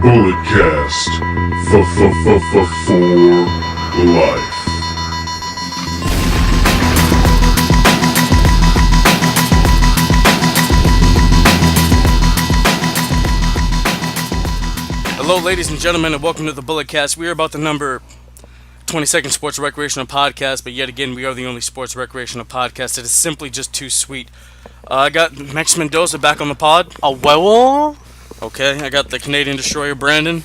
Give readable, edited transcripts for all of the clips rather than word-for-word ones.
Bulletcast for life. Hello, ladies and gentlemen, and welcome to the Bulletcast. We are about the number 22nd sports recreational podcast, but yet again, we are the only sports recreational podcast that is simply just too sweet. I got Max Mendoza back on the pod. Well, Okay, I got the Canadian Destroyer, Brandon.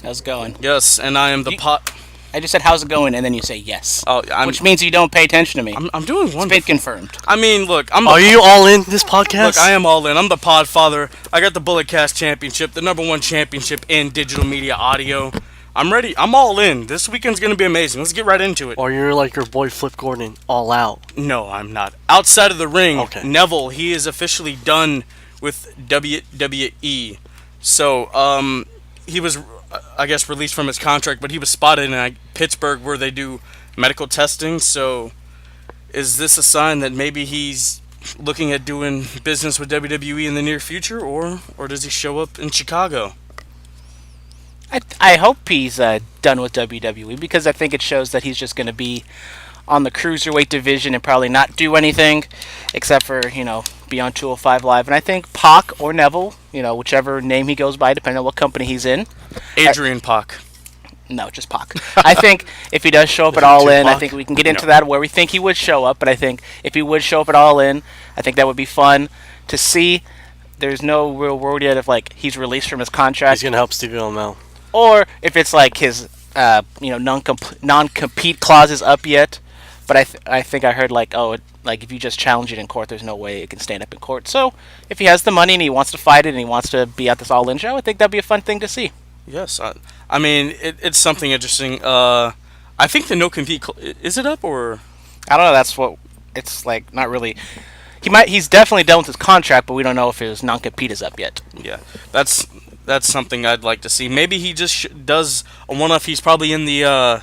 How's it going? Yes, and I am the I just said, how's it going? And then you say yes. Oh, which means you don't pay attention to me. I'm doing wonderful. It's been confirmed. I mean, look, are you all in this podcast? Look, I am all in. I'm the pod father. I got the Bulletcast Championship, the number one championship in digital media audio. I'm ready. I'm all in. This weekend's going to be amazing. Let's get right into it. Or you're like your boy Flip Gordon, all out. No, I'm not. Outside of the ring, Okay. Neville, he is officially done with WWE. So, he was, I guess, released from his contract, but he was spotted in Pittsburgh where they do medical testing. So, is this a sign that maybe he's looking at doing business with WWE in the near future, or does he show up in Chicago? I hope he's done with WWE because I think it shows that he's just going to be on the cruiserweight division and probably not do anything except for, be on 205 Live. And I think Pac or Neville, whichever name he goes by, depending on what company he's in. Adrian Pac. No, just Pac. I think if he does show up at All In, I think we can get into that where we think he would show up. But I think if he would show up at All In, I think that would be fun to see. There's no real word yet if he's released from his contract. He's going to help Stevie O'Mel. Or if it's like his, non-compete clause is up yet. But I think I heard if you just challenge it in court, there's no way it can stand up in court. So if he has the money and he wants to fight it and he wants to be at this All In show, I think that'd be a fun thing to see. Yes, I mean it's something interesting. I think the no compete is it up or I don't know. That's what it's like. Not really. He's definitely done with his contract, but we don't know if his non-compete is up yet. Yeah, that's something I'd like to see. Maybe he just does a one-off. He's probably in the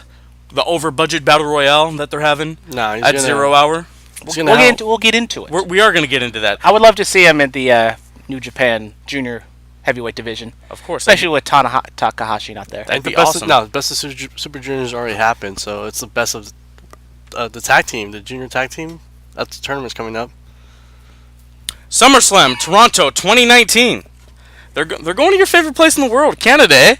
over-budget battle royale that they're having at 0 hour. We'll get into it. We are going to get into that. I would love to see him in the New Japan Junior Heavyweight division. Of course, especially with Takahashi not there. That'd be awesome. The best of Super Juniors already happened, so it's the best of the tag team, the junior tag team. That's the tournament's coming up. SummerSlam Toronto 2019. They're going to your favorite place in the world, Canada, eh?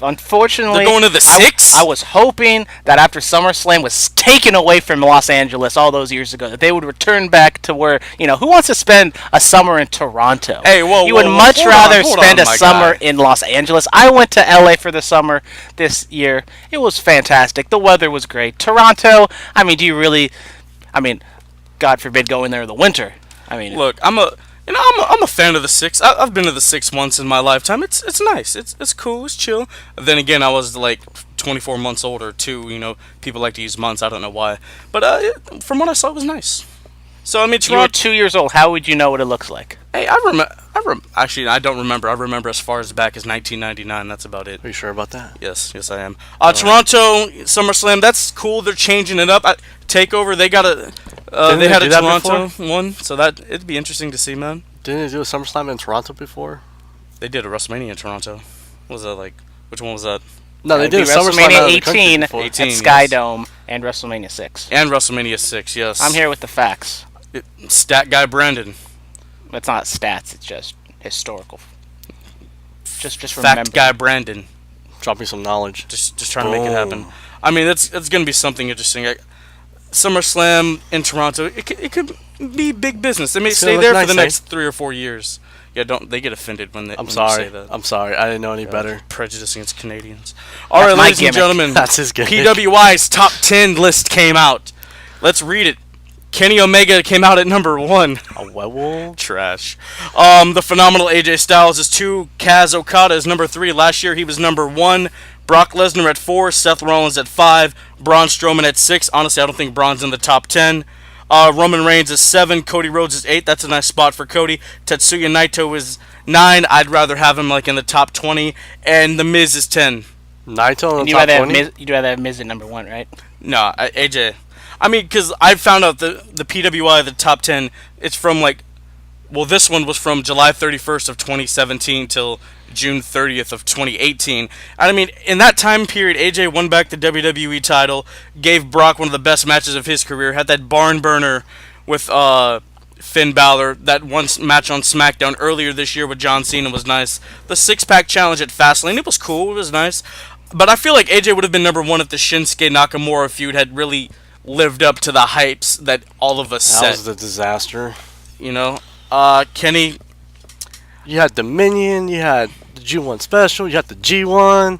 Unfortunately, they're going to the 6? I was hoping that after SummerSlam was taken away from Los Angeles all those years ago, that they would return back to where, who wants to spend a summer in Toronto? Hey, you would much rather spend a summer in Los Angeles. I went to LA for the summer this year. It was fantastic. The weather was great. Toronto, do you really, God forbid go in there in the winter. Look, I'm a fan of the 6. I've been to the 6 once in my lifetime. It's nice. It's cool. It's chill. Then again, I was 24 months older too. People like to use months. I don't know why, but from what I saw, it was nice. So Toronto. You were 2 years old. How would you know what it looks like? Hey, Actually, I don't remember. I remember as far as back as 1999. That's about it. Are you sure about that? Yes, I am. Toronto SummerSlam. That's cool. They're changing it up. Takeover. They got a. They had a Toronto one, so it'd be interesting to see, man. Didn't they do a SummerSlam in Toronto before? They did a WrestleMania in Toronto. What was that which one was that? No, they did a WrestleMania 18 at 18 Sky Dome and WrestleMania 6. And WrestleMania 6, yes. I'm here with the facts. Stat guy Brandon. It's not stats, it's just historical. Just remember. Fact guy Brandon. Drop me some knowledge. Just trying to make it happen. That's going to be something interesting. SummerSlam in Toronto, it could be big business. They may stay there for the next 3 or 4 years. Yeah, they get offended when you say that. I'm sorry. I didn't know any better. Prejudice against Canadians. All right, ladies and gentlemen. That's his gimmick. PWI's top 10 list came out. Let's read it. Kenny Omega came out at number 1. A werewolf? Trash. The phenomenal AJ Styles is 2. Kaz Okada is number 3. Last year he was number 1. Brock Lesnar at 4. Seth Rollins at 5. Braun Strowman at 6. Honestly, I don't think Braun's in the top 10. Roman Reigns is 7. Cody Rhodes is 8. That's a nice spot for Cody. Tetsuya Naito is 9. I'd rather have him in the top 20. And The Miz is 10. Naito in the top 20? You'd rather have Miz at number 1, right? No, AJ. Because I found out the PWI, the top 10, it's from Well, this one was from July 31st of 2017 till June 30th of 2018. And I mean, in that time period, AJ won back the WWE title, gave Brock one of the best matches of his career, had that barn burner with Finn Balor. That one match on SmackDown earlier this year with John Cena was nice. The six-pack challenge at Fastlane, it was cool, it was nice. But I feel like AJ would have been number one if the Shinsuke Nakamura feud had really lived up to the hypes that all of us set. That was the disaster. You know? Kenny... You had Dominion, you had the G1 Special, you had the G1.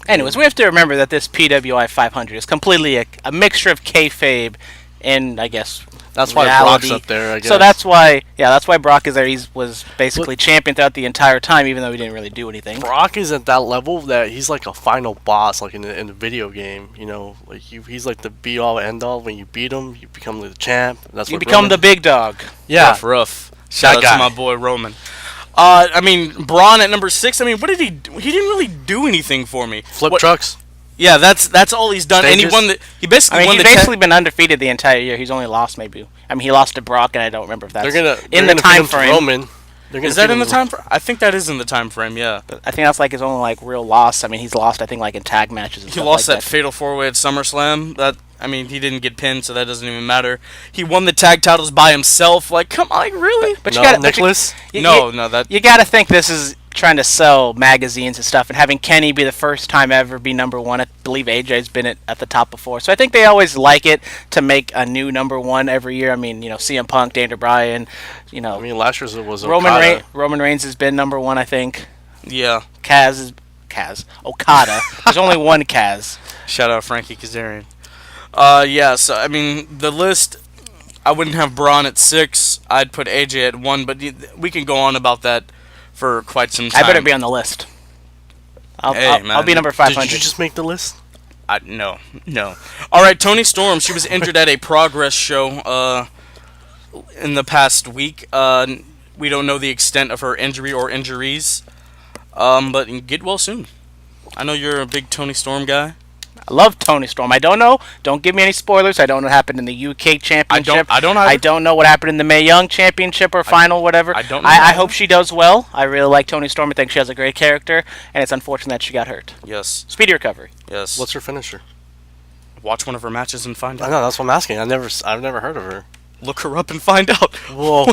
Anyways, we have to remember that this PWI 500 is completely a mixture of kayfabe and, I guess, that's why reality. Brock's up there, I guess. So that's why Brock is there. He was basically champion throughout the entire time, even though he didn't really do anything. Brock is at that level that he's like a final boss, like in the video game. You know, like he's like the be all end all. When you beat him, you become the champ. That's You what become Roman, the big dog. yeah. Rough. Shout out guy. to my boy Roman. I mean, Braun at number 6. I mean, what did he do? He didn't really do anything for me. Flip What- trucks. Yeah, that's all he's done. Stages. And he won the. He basically I mean, won he's the. basically been undefeated the entire year. He's only lost maybe. I mean, he lost to Brock, and I don't remember if that's They're in the gonna feed time him to frame. Roman. They're gonna Is that feed in the him time frame? I think that is in the time frame. Yeah. I think that's like his only like real loss. I mean, he's lost I think like in tag matches. And He stuff lost like that fatal 4-way at SummerSlam. That I mean, he didn't get pinned, so that doesn't even matter. He won the tag titles by himself. Like, come on, like really? But No, you got Nicholas? No, that. You got to think this is trying to sell magazines and stuff, and having Kenny be the first time ever be number one. I believe AJ's been at the top before, so I think they always like it to make a new number one every year. I mean, you know, CM Punk, Daniel Bryan, you know, I mean, last year's was Roman Okada. Reigns has been number one, I think. Yeah. Okada. There's only one Kaz. Shout out Frankie Kazarian. Yeah. So I mean, the list. I wouldn't have Braun at 6. I'd put AJ at 1, but we can go on about that for quite some time. I better be on the list. I'll man. be number 500. Did you just make the list? No. All right, Toni Storm. She was injured at a Progress show in the past week. We don't know the extent of her injury or injuries, but get well soon. I know you're a big Toni Storm guy. I love Toni Storm. I don't know. Don't give me any spoilers. I don't know what happened in the UK Championship. I don't either. I don't know what happened in the Mae Young Championship or final, whatever. I don't know I either. hope she does well. I really like Toni Storm. I think she has a great character, and it's unfortunate that she got hurt. Yes. Speedy recovery. Yes. What's her finisher? Watch one of her matches and find I out. know, that's what I'm asking. I've never heard of her. Look her up and find out. Well,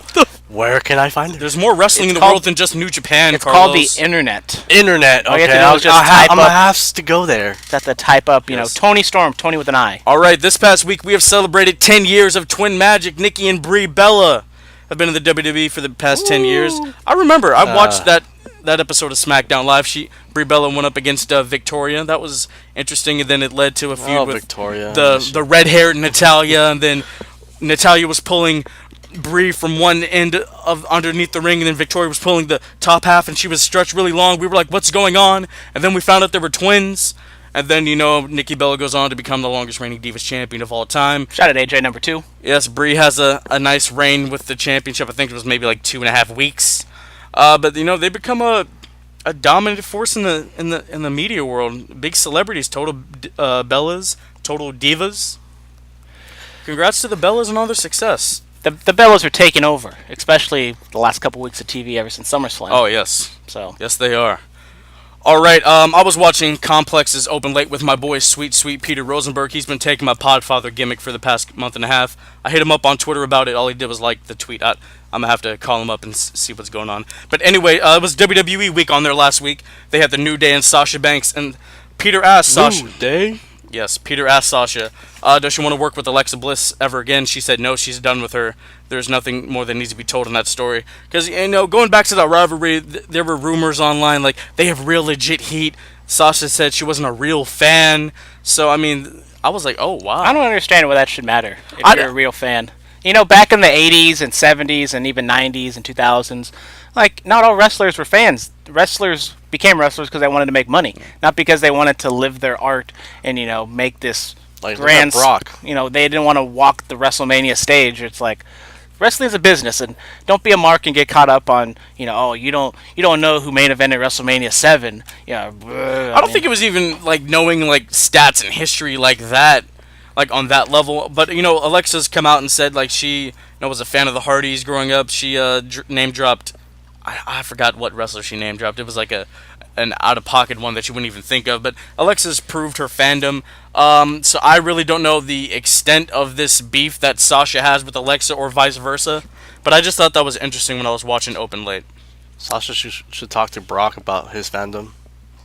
where can I find her? There's more wrestling in the called- world than just New Japan. It's Carlos. called the internet. Internet. All you Okay, have to do is just type I'm gonna up- have to go there. That's the type up, you know, Yes. Toni Storm, Tony with an I. All right, this past week we have celebrated 10 years of Twin Magic. Nikki and Brie Bella have been in the WWE for the past 10 years. I remember. I watched that episode of SmackDown Live. Brie Bella went up against Victoria. That was interesting, and then it led to a feud with Victoria. the red-haired Natalia, and then Natalia was pulling Brie from one end of underneath the ring, and then Victoria was pulling the top half, and she was stretched really long. We were like, what's going on? And then we found out they were twins. And then, you know, Nikki Bella goes on to become the longest reigning Divas champion of all time. Shout out AJ number 2. Yes, Brie has a nice reign with the championship. I think it was maybe like 2.5 weeks. But, you know, they become a dominant force in the media world. Big celebrities, total Bellas, total divas. Congrats to the Bellas and all their success. The Bellas are taking over, especially the last couple weeks of TV ever since SummerSlam. Oh, yes. So Yes, they are. All right, I was watching Complex's Open Late with my boy, sweet Peter Rosenberg. He's been taking my Podfather gimmick for the past month and a half. I hit him up on Twitter about it. All he did was like the tweet. I'm going to have to call him up and see what's going on. But anyway, it was WWE week on there last week. They had the New Day and Sasha Banks. And Peter asked Sasha... New Day? Yes, Peter asked Sasha, does she want to work with Alexa Bliss ever again? She said no, she's done with her. There's nothing more that needs to be told in that story. Because, you know, going back to that rivalry, there were rumors online, like, they have real legit heat. Sasha said she wasn't a real fan. So, I mean, I was like, oh, wow. I don't understand why that should matter if you're a real fan. You know, back in the 80s and 70s and even 90s and 2000s, like, not all wrestlers were fans. Wrestlers became wrestlers because they wanted to make money, not because they wanted to live their art and, you know, make this Like grand... Brock. You know, they didn't want to walk the WrestleMania stage. It's like, wrestling is a business, and don't be a mark and get caught up on, you know, oh, you don't know who main evented WrestleMania 7. Yeah, I don't think it was even, like, knowing, like, stats and history like that. like on that level. But Alexa's come out and said like she was a fan of the Hardys growing up. She name dropped. I forgot what wrestler she name dropped. It was like an out of pocket one that you wouldn't even think of. But Alexa's proved her fandom. So I really don't know the extent of this beef that Sasha has with Alexa or vice versa. But I just thought that was interesting when I was watching Open late. Sasha should talk to Brock about his fandom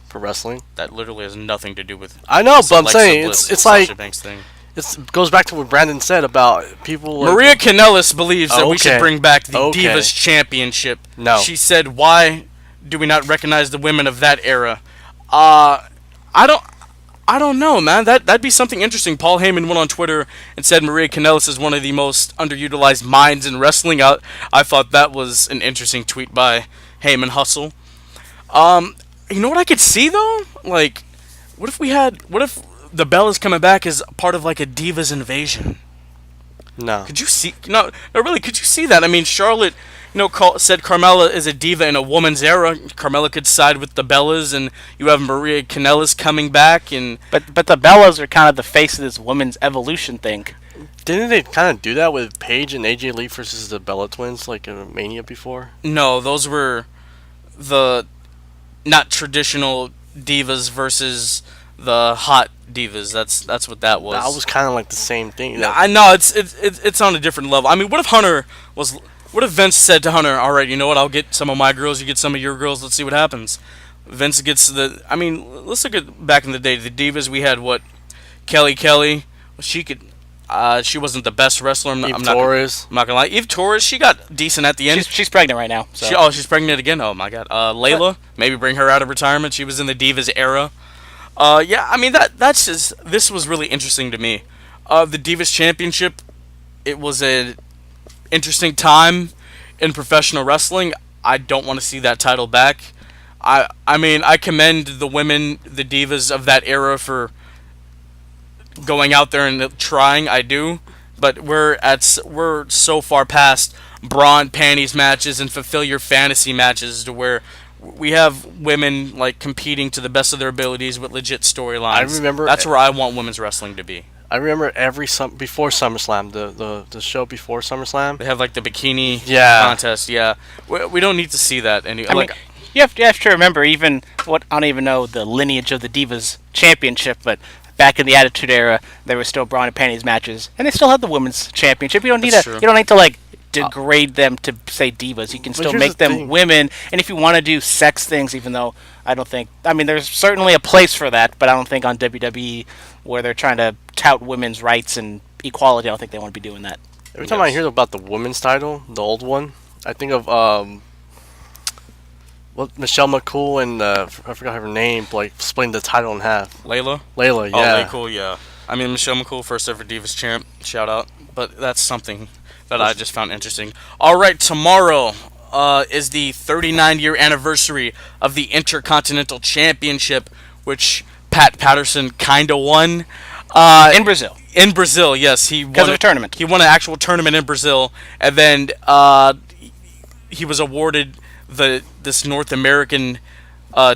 for wrestling. That literally has nothing to do with. I know, but I'm Alexa saying Bliss, it's Sasha like Banks thing. it goes back to what Brandon said about people. Maria Kanellis believes that we should Okay. bring back the Okay. Divas Championship. No. She said, "Why do we not recognize the women of that era?" I don't know, man. That'd be something interesting. Paul Heyman went on Twitter and said Maria Kanellis is one of the most underutilized minds in wrestling. I thought that was an interesting tweet by Heyman Hustle. You know what I could see though? Like, what if the Bellas coming back as part of like a Divas invasion? No. Could you see? No, really. Could you see that? I mean, Charlotte, said Carmella is a diva in a woman's era. Carmella could side with the Bellas, and you have Maria Kanellis coming back, and But the Bellas are kind of the face of this women's evolution thing. Didn't they kind of do that with Paige and AJ Lee versus the Bella Twins, like in Mania before? no, those were the not traditional divas versus the hot divas. That's what that was. That was kind of like the same thing. I know it's on a different level. I mean, what if Vince said to Hunter, "All right, you know what? I'll get some of my girls, you get some of your girls. Let's see what happens." Vince gets I mean, let's look at back in the day. The divas we had Kelly. She could. She wasn't the best wrestler. I'm not gonna lie. Eve Torres, she got decent at the end. She's pregnant right now. So. She's pregnant again. Oh my God. Layla, maybe bring her out of retirement. She was in the Divas era. Yeah, I mean this was really interesting to me. The Divas Championship, it was an interesting time in professional wrestling. I don't want to see that title back. I mean, I commend the women, the divas of that era for going out there and trying. I do, but we're so far past bra and panties matches and fulfill your fantasy matches to where we have women like competing to the best of their abilities with legit storylines. I remember that's where I want women's wrestling to be. I remember before SummerSlam, the show before SummerSlam. They have like the bikini Yeah. contest. Yeah, we don't need to see that. I mean, you have to remember I don't even know the lineage of the Divas Championship, but back in the Attitude Era, there were still bra and panties matches, and they still had the Women's Championship. You don't need to like degrade them to say divas. You can still make them women, and if you want to do sex things, even though there's certainly a place for that, but I don't think on WWE where they're trying to tout women's rights and equality, I don't think they want to be doing that. Every time I hear about the women's title, the old one, I think of Michelle McCool and I forgot her name, like splitting the title in half. Layla, yeah. Oh, Layla, yeah. I mean, Michelle McCool, first ever Divas champ, shout out. But that's something that I just found interesting. All right, tomorrow is the 39-year anniversary of the Intercontinental Championship, which Pat Patterson kind of won. In Brazil. In Brazil, yes. Because of a tournament. He won an actual tournament in Brazil, and then he was awarded this North American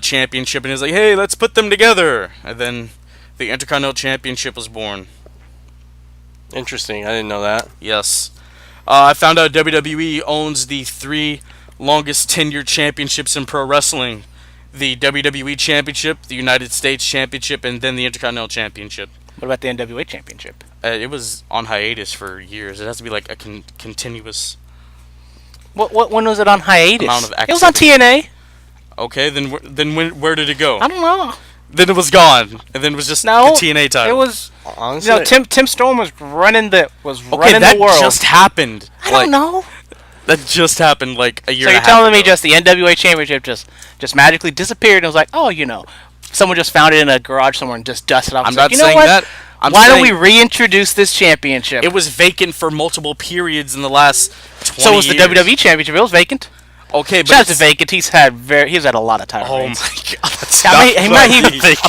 championship, and he was like, hey, let's put them together. And then the Intercontinental Championship was born. Interesting. I didn't know that. Yes. I found out WWE owns the 3 longest tenured championships in pro wrestling. The WWE Championship, the United States Championship, and then the Intercontinental Championship. What about the NWA Championship? It was on hiatus for years. It has to be like a continuous... When was it on hiatus? Amount of it was on TNA. Okay, then where did it go? I don't know. Then it was gone, and then it was just the TNA title. It was honestly. Tim Storm was running the world. That just happened. I don't know. That just happened like a year. So you're telling me just the NWA Championship just magically disappeared? And it was like, someone just found it in a garage somewhere and just dusted off. I'm not saying that. Why don't we reintroduce this championship? It was vacant for multiple periods in the last 20 years. So was the WWE Championship. It was vacant. Okay, but Shout out to vacant. He's had a lot of titles. Oh my God!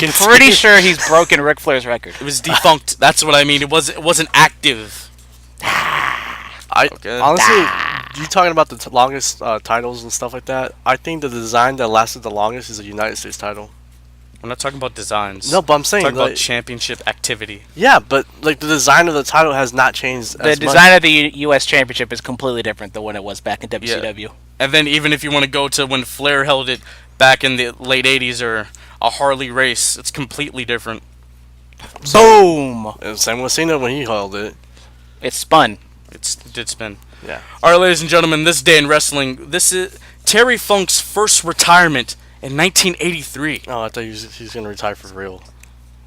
I'm pretty sure he's broken Ric Flair's record. It was defunct. That's what I mean. It wasn't active. Honestly, you talking about the longest titles and stuff like that. I think the design that lasted the longest is the United States title. We're not talking about designs. No, but I'm saying Talking about like, championship activity. yeah, but like the design of the title has not changed. The design of the U.S. Championship is completely different than when it was back in WCW. And then even if you want to go to when Flair held it back in the late 80s or a Harley race, it's completely different. Boom! And same with Cena when he held it. It spun. It did spin. Yeah. All right, ladies and gentlemen, this day in wrestling, this is Terry Funk's first retirement in 1983. Oh, I thought he's going to retire for real.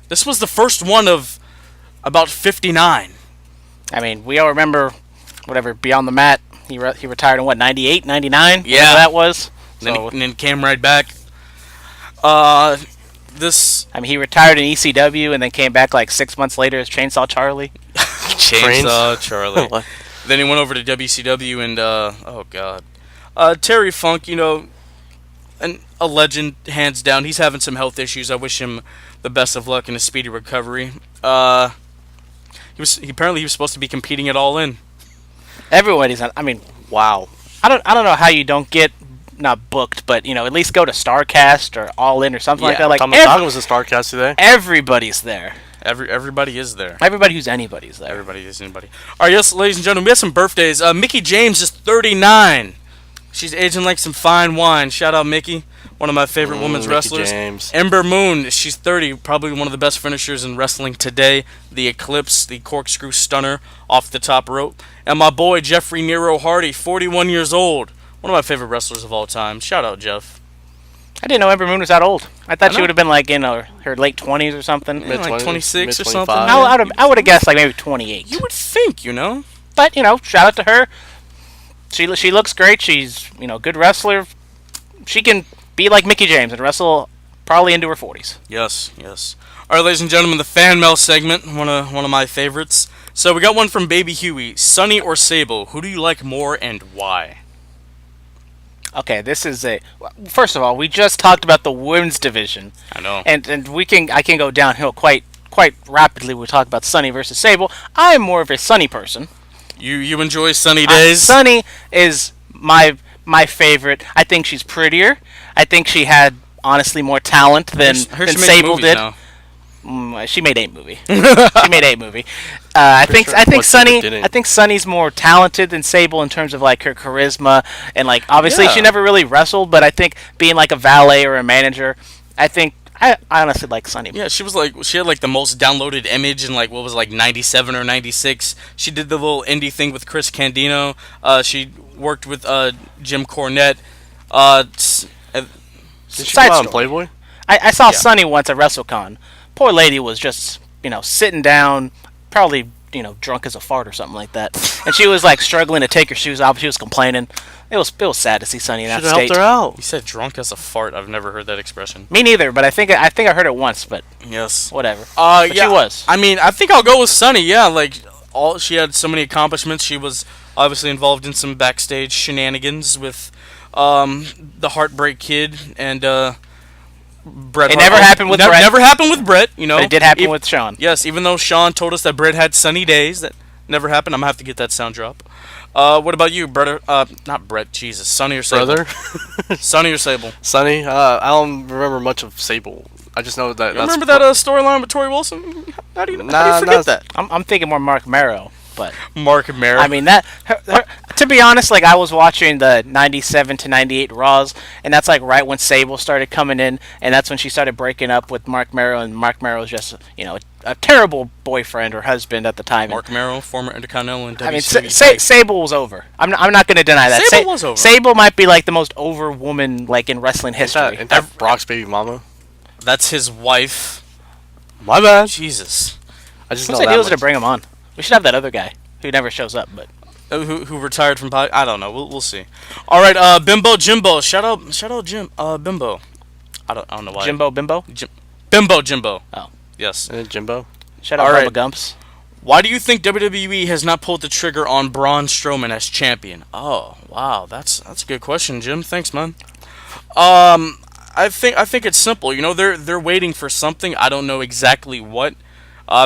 This was the first one of about 59. I mean, we all remember whatever Beyond the Mat. He retired in what, 98, 99? Yeah. Whatever that was. And then came right back. This I mean, he retired in ECW and then came back like 6 months later as Chainsaw Charlie. Chainsaw Charlie. Then he went over to WCW and oh god, Terry Funk, you know, a legend hands down. He's having some health issues. I wish him the best of luck and a speedy recovery. Apparently he was supposed to be competing at All In. Everybody's on. I mean, wow. I don't know how you don't get not booked, but you know, at least go to Starcast or All In or something like that. Like Tomatongo was a Starcast today. Everybody's there. Everybody is there. Everybody who's anybody's there. Everybody is anybody. All right, yes, ladies and gentlemen, we have some birthdays. Mickey James is 39. She's aging like some fine wine. Shout out Mickey, one of my favorite women's Mickey wrestlers. James. Ember Moon, she's 30, probably one of the best finishers in wrestling today. The Eclipse, the corkscrew stunner off the top rope. And my boy Jeffrey Nero Hardy, 41 years old. One of my favorite wrestlers of all time. Shout out, Jeff. I didn't know Ember Moon was that old. I thought she would have been like in her late 20s or something. Yeah, like 26 or something. I would have guessed like maybe 28. You would think, you know. But, you know, shout out to her. She looks great. She's, you know, good wrestler. She can be like Mickey James and wrestle probably into her 40s. Yes, yes. All right, ladies and gentlemen, the fan mail segment, one of my favorites. So we got one from Baby Huey. Sunny or Sable, who do you like more and why? Okay, this is first of all, we just talked about the women's division. I know. And I can go downhill quite rapidly. We talk about Sunny versus Sable. I'm more of a Sunny person. You enjoy Sunny days? Sunny is my favorite. I think she's prettier. I think she had honestly more talent than Sable did. Now. She made 8 movie. She made 8 movie. I think Sunny's more talented than Sable in terms of like her charisma and like obviously she never really wrestled, but I think being like a valet or a manager, I honestly like Sunny. Yeah, she had like the most downloaded image in like what was it, like 97 or 96. She did the little indie thing with Chris Candido. She worked with Jim Cornette. Did she come out on Playboy? I saw Sunny once at WrestleCon. Poor lady was just, you know, sitting down, probably, you know, drunk as a fart or something like that. And she was like struggling to take her shoes off. She was complaining. It was sad to see Sunny in that state. Should have helped her out. You said drunk as a fart. I've never heard that expression. Me neither, but I think I heard it once, but yes, whatever. But she was. I mean, I think I'll go with Sunny. Yeah, like she had so many accomplishments. She was obviously involved in some backstage shenanigans with the Heartbreak Kid and Bret. It never happened with Bret. Never happened with Bret. You know, but it did happen with Shawn. Yes, even though Shawn told us that Bret had sunny days, that never happened. I'm gonna have to get that sound drop. What about you, Bret? Not Bret. Jesus, Sunny or Sable? Brother. Sunny or Sable? Sunny. I don't remember much of Sable. I just know that. Remember that storyline with Tori Wilson? How do you forget that? I'm thinking more Mark Marrow. But Mark Merritt. I mean that. To be honest, like I was watching the '97 to '98 Raws, and that's like right when Sable started coming in, and that's when she started breaking up with Mark Merrow, and Mark Merrow was just a terrible boyfriend or husband at the time. Mark Merrow, former Intercontinental and WCW. I mean, Sable was over. I'm not going to deny that. Sable was over. Sable might be like the most over woman like in wrestling history. Isn't that Brock's baby mama? That's his wife. My bad. Jesus. I just know that much. To bring him on. We should have that other guy who never shows up, but who retired from I don't know. We'll see. All right, Bimbo Jimbo. Shout out Jim Bimbo. I don't know why. Bimbo. Bimbo Jimbo. Oh yes. Jimbo. Shout out Bubba Gumps. Why do you think WWE has not pulled the trigger on Braun Strowman as champion? Oh wow, that's a good question, Jim. Thanks, man. I think it's simple. You know, they're waiting for something. I don't know exactly what.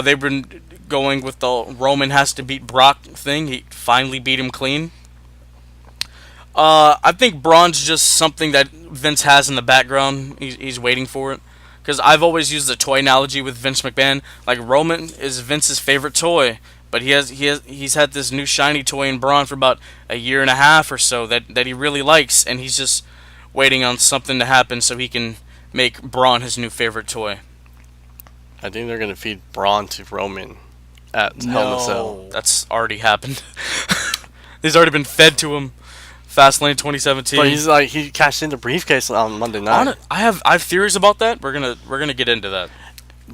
They've been going with the Roman has to beat Brock thing. He finally beat him clean. I think Braun's just something that Vince has in the background. He's waiting for it. because I've always used the toy analogy with Vince McMahon. Like Roman is Vince's favorite toy, but he's had this new shiny toy in Braun for about a year and a half or so that he really likes, and he's just waiting on something to happen so he can make Braun his new favorite toy. I think they're gonna feed Braun to Roman at Hell in a Cell. That's already happened. He's already been fed to him. Fastlane 2017. But he cashed in the briefcase on Monday night. I have theories about that. We're gonna get into that.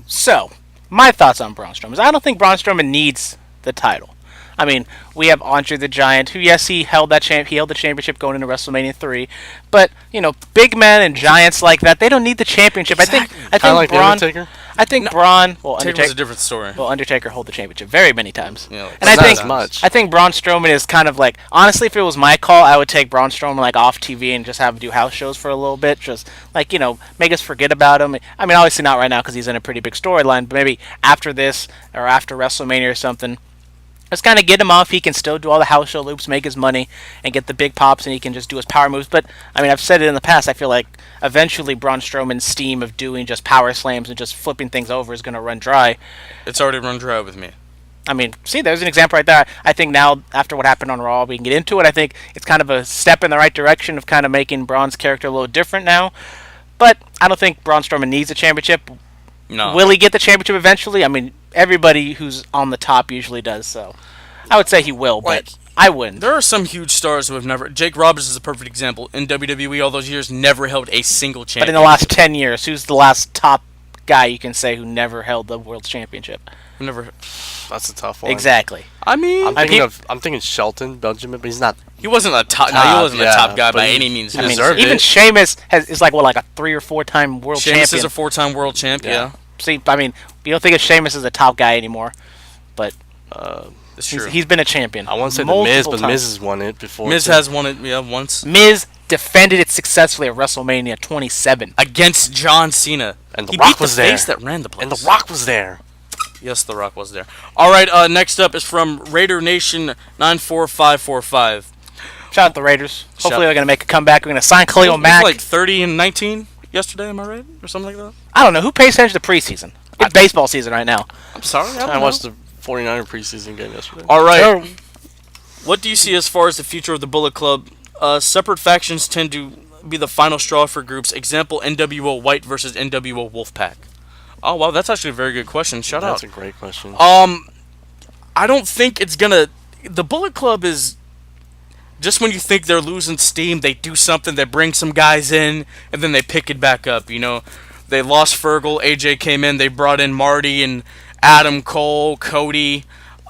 So, my thoughts on Braun Strowman is I don't think Braun Strowman needs the title. I mean, we have Andre the Giant, who, yes, he held the championship going into WrestleMania 3, but big men and giants like that, they don't need the championship. Exactly. I think like Braun. Undertaker? I think Braun. Well, Undertaker was a different story. Well, Undertaker hold the championship very many times. Yeah, and I think much. I think Braun Strowman is kind of like, honestly, if it was my call, I would take Braun Strowman like off TV and just have him do house shows for a little bit, just like make us forget about him. I mean, obviously not right now because he's in a pretty big storyline, but maybe after this or after WrestleMania or something. Let's kind of get him off. He can still do all the house show loops, make his money, and get the big pops, and he can just do his power moves. But, I mean, I've said it in the past. I feel like eventually Braun Strowman's steam of doing just power slams and just flipping things over is going to run dry. It's already run dry with me. I mean, see, there's an example right there. I think now, after what happened on Raw, we can get into it. I think it's kind of a step in the right direction of kind of making Braun's character a little different now. But I don't think Braun Strowman needs a championship. No. Will he get the championship eventually? I mean, everybody who's on the top usually does, so I would say he will, but I wouldn't. There are some huge stars who have never... Jake Roberts is a perfect example. In WWE all those years, never held a single championship. But in the last 10 years, who's the last top guy you can say who never held the world championship? Never. That's a tough one. Exactly. I mean... I'm thinking Shelton, Benjamin, but he's not... He wasn't a top... No, he wasn't a top guy by any means. He deserved even it. Sheamus is like a 3 or 4 time world champion. Sheamus is a 4-time world champ, yeah. See, I mean, you don't think of Sheamus as a top guy anymore, but he's been a champion. I want to say the Miz, but Miz has won it before. Miz has won it, once. Miz defended it successfully at WrestleMania 27 against John Cena, and he Rock beat was the there. face that ran the place. And the Rock was there. Yes, the Rock was there. All right, next up is from Raider Nation 94545. Shout out the Raiders. Hopefully they're gonna make a comeback. We're gonna sign Khalil Mack. Like 30-19 yesterday, am I right, or something like that? I don't know who pays attention to preseason. It's baseball season right now. I'm sorry, I watched the 49er preseason game yesterday. All right. What do you see as far as the future of the Bullet Club? Separate factions tend to be the final straw for groups. Example: NWO White versus NWO Wolfpack. Oh wow, that's actually a very good question. Shout out. That's a great question. I don't think it's gonna. The Bullet Club is just when you think they're losing steam, they do something. They bring some guys in, and then they pick it back up. They lost Fergal. AJ came in. They brought in Marty and Adam Cole, Cody,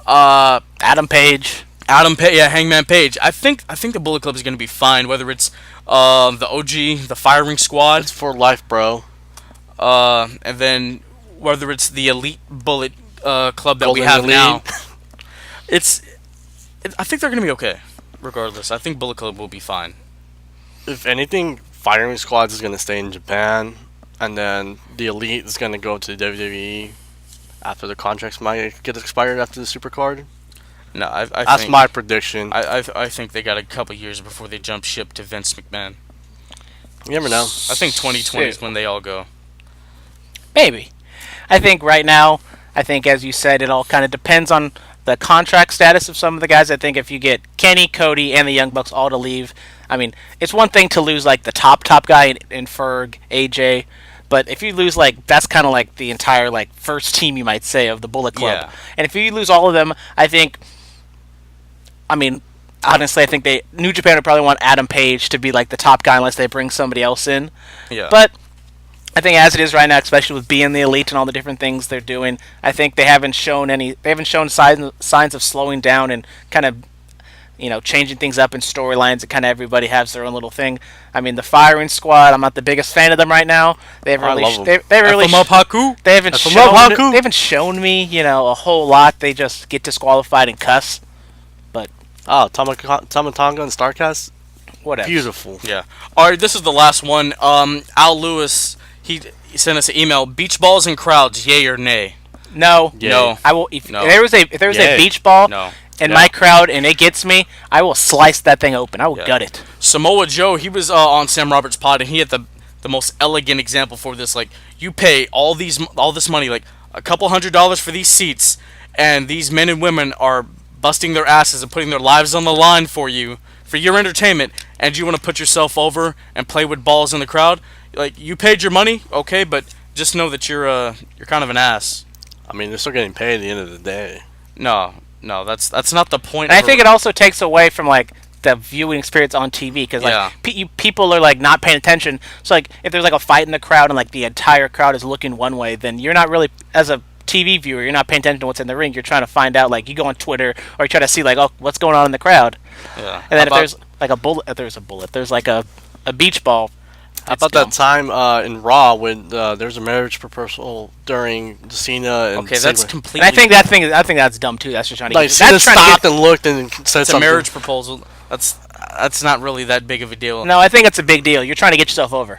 Adam Page. Hangman Page. I think the Bullet Club is going to be fine. Whether it's the OG, the Firing Squad, it's for life, bro. And then whether it's the Elite Bullet Club that Golden we have Elite. now, I think they're going to be okay. Regardless, I think Bullet Club will be fine. If anything, Firing Squad is going to stay in Japan, and then the Elite is going to go to WWE after the contracts might get expired after the Supercard. No, that's think, my prediction. I think they got a couple years before they jump ship to Vince McMahon. You never know. I think 2020 is when they all go. Maybe. I think right now, as you said, it all kind of depends on the contract status of some of the guys. I think if you get Kenny, Cody, and the Young Bucks all to leave, I mean, it's one thing to lose like the top guy in Ferg, AJ, but if you lose that's kind of like the entire first team, you might say, of the Bullet Club. Yeah. And if you lose all of them, honestly, I think New Japan would probably want Adam Page to be the top guy unless they bring somebody else in. Yeah. But I think as it is right now, especially with being the Elite and all the different things they're doing, I think they haven't shown signs of slowing down and kind of changing things up in storylines, and kind of everybody has their own little thing. I mean, the Firing Squad, I'm not the biggest fan of them right now. They haven't shown me a whole lot. They just get disqualified and cuss. But Tamatanga and Starcast, whatever. Beautiful. Yeah. All right, this is the last one. Al Lewis, he sent us an email. Beach balls and crowds, yay or nay? No. Yay. No. I will. If there was a beach ball. No. In my crowd, and it gets me, I will slice that thing open. I will gut it. Samoa Joe, he was on Sam Roberts' pod, and he had the the most elegant example for this. Like, you pay all this money, like a couple $100s for these seats, and these men and women are busting their asses and putting their lives on the line for you, for your entertainment, and you want to put yourself over and play with balls in the crowd. Like, you paid your money, okay, but just know that you're kind of an ass. I mean, they're still getting paid at the end of the day. No, that's not the point. And I think it also takes away from like the viewing experience on TV, because like people are like not paying attention. So like if there's like a fight in the crowd and like the entire crowd is looking one way, then you're not really, as a TV viewer, you're not paying attention to what's in the ring. You're trying to find out, like, you go on Twitter or you try to see like, oh, what's going on in the crowd. Yeah. And then if there's like a bullet, there's like a beach ball. How about that time in Raw when there was a marriage proposal during Cena and okay, that's Ziggler? completely. And I think that's dumb too. That's just trying to Like, get, Cena that's trying to stopped get, and looked and said it's a something. marriage proposal. That's not really that big of a deal. No, I think it's a big deal. You're trying to get yourself over.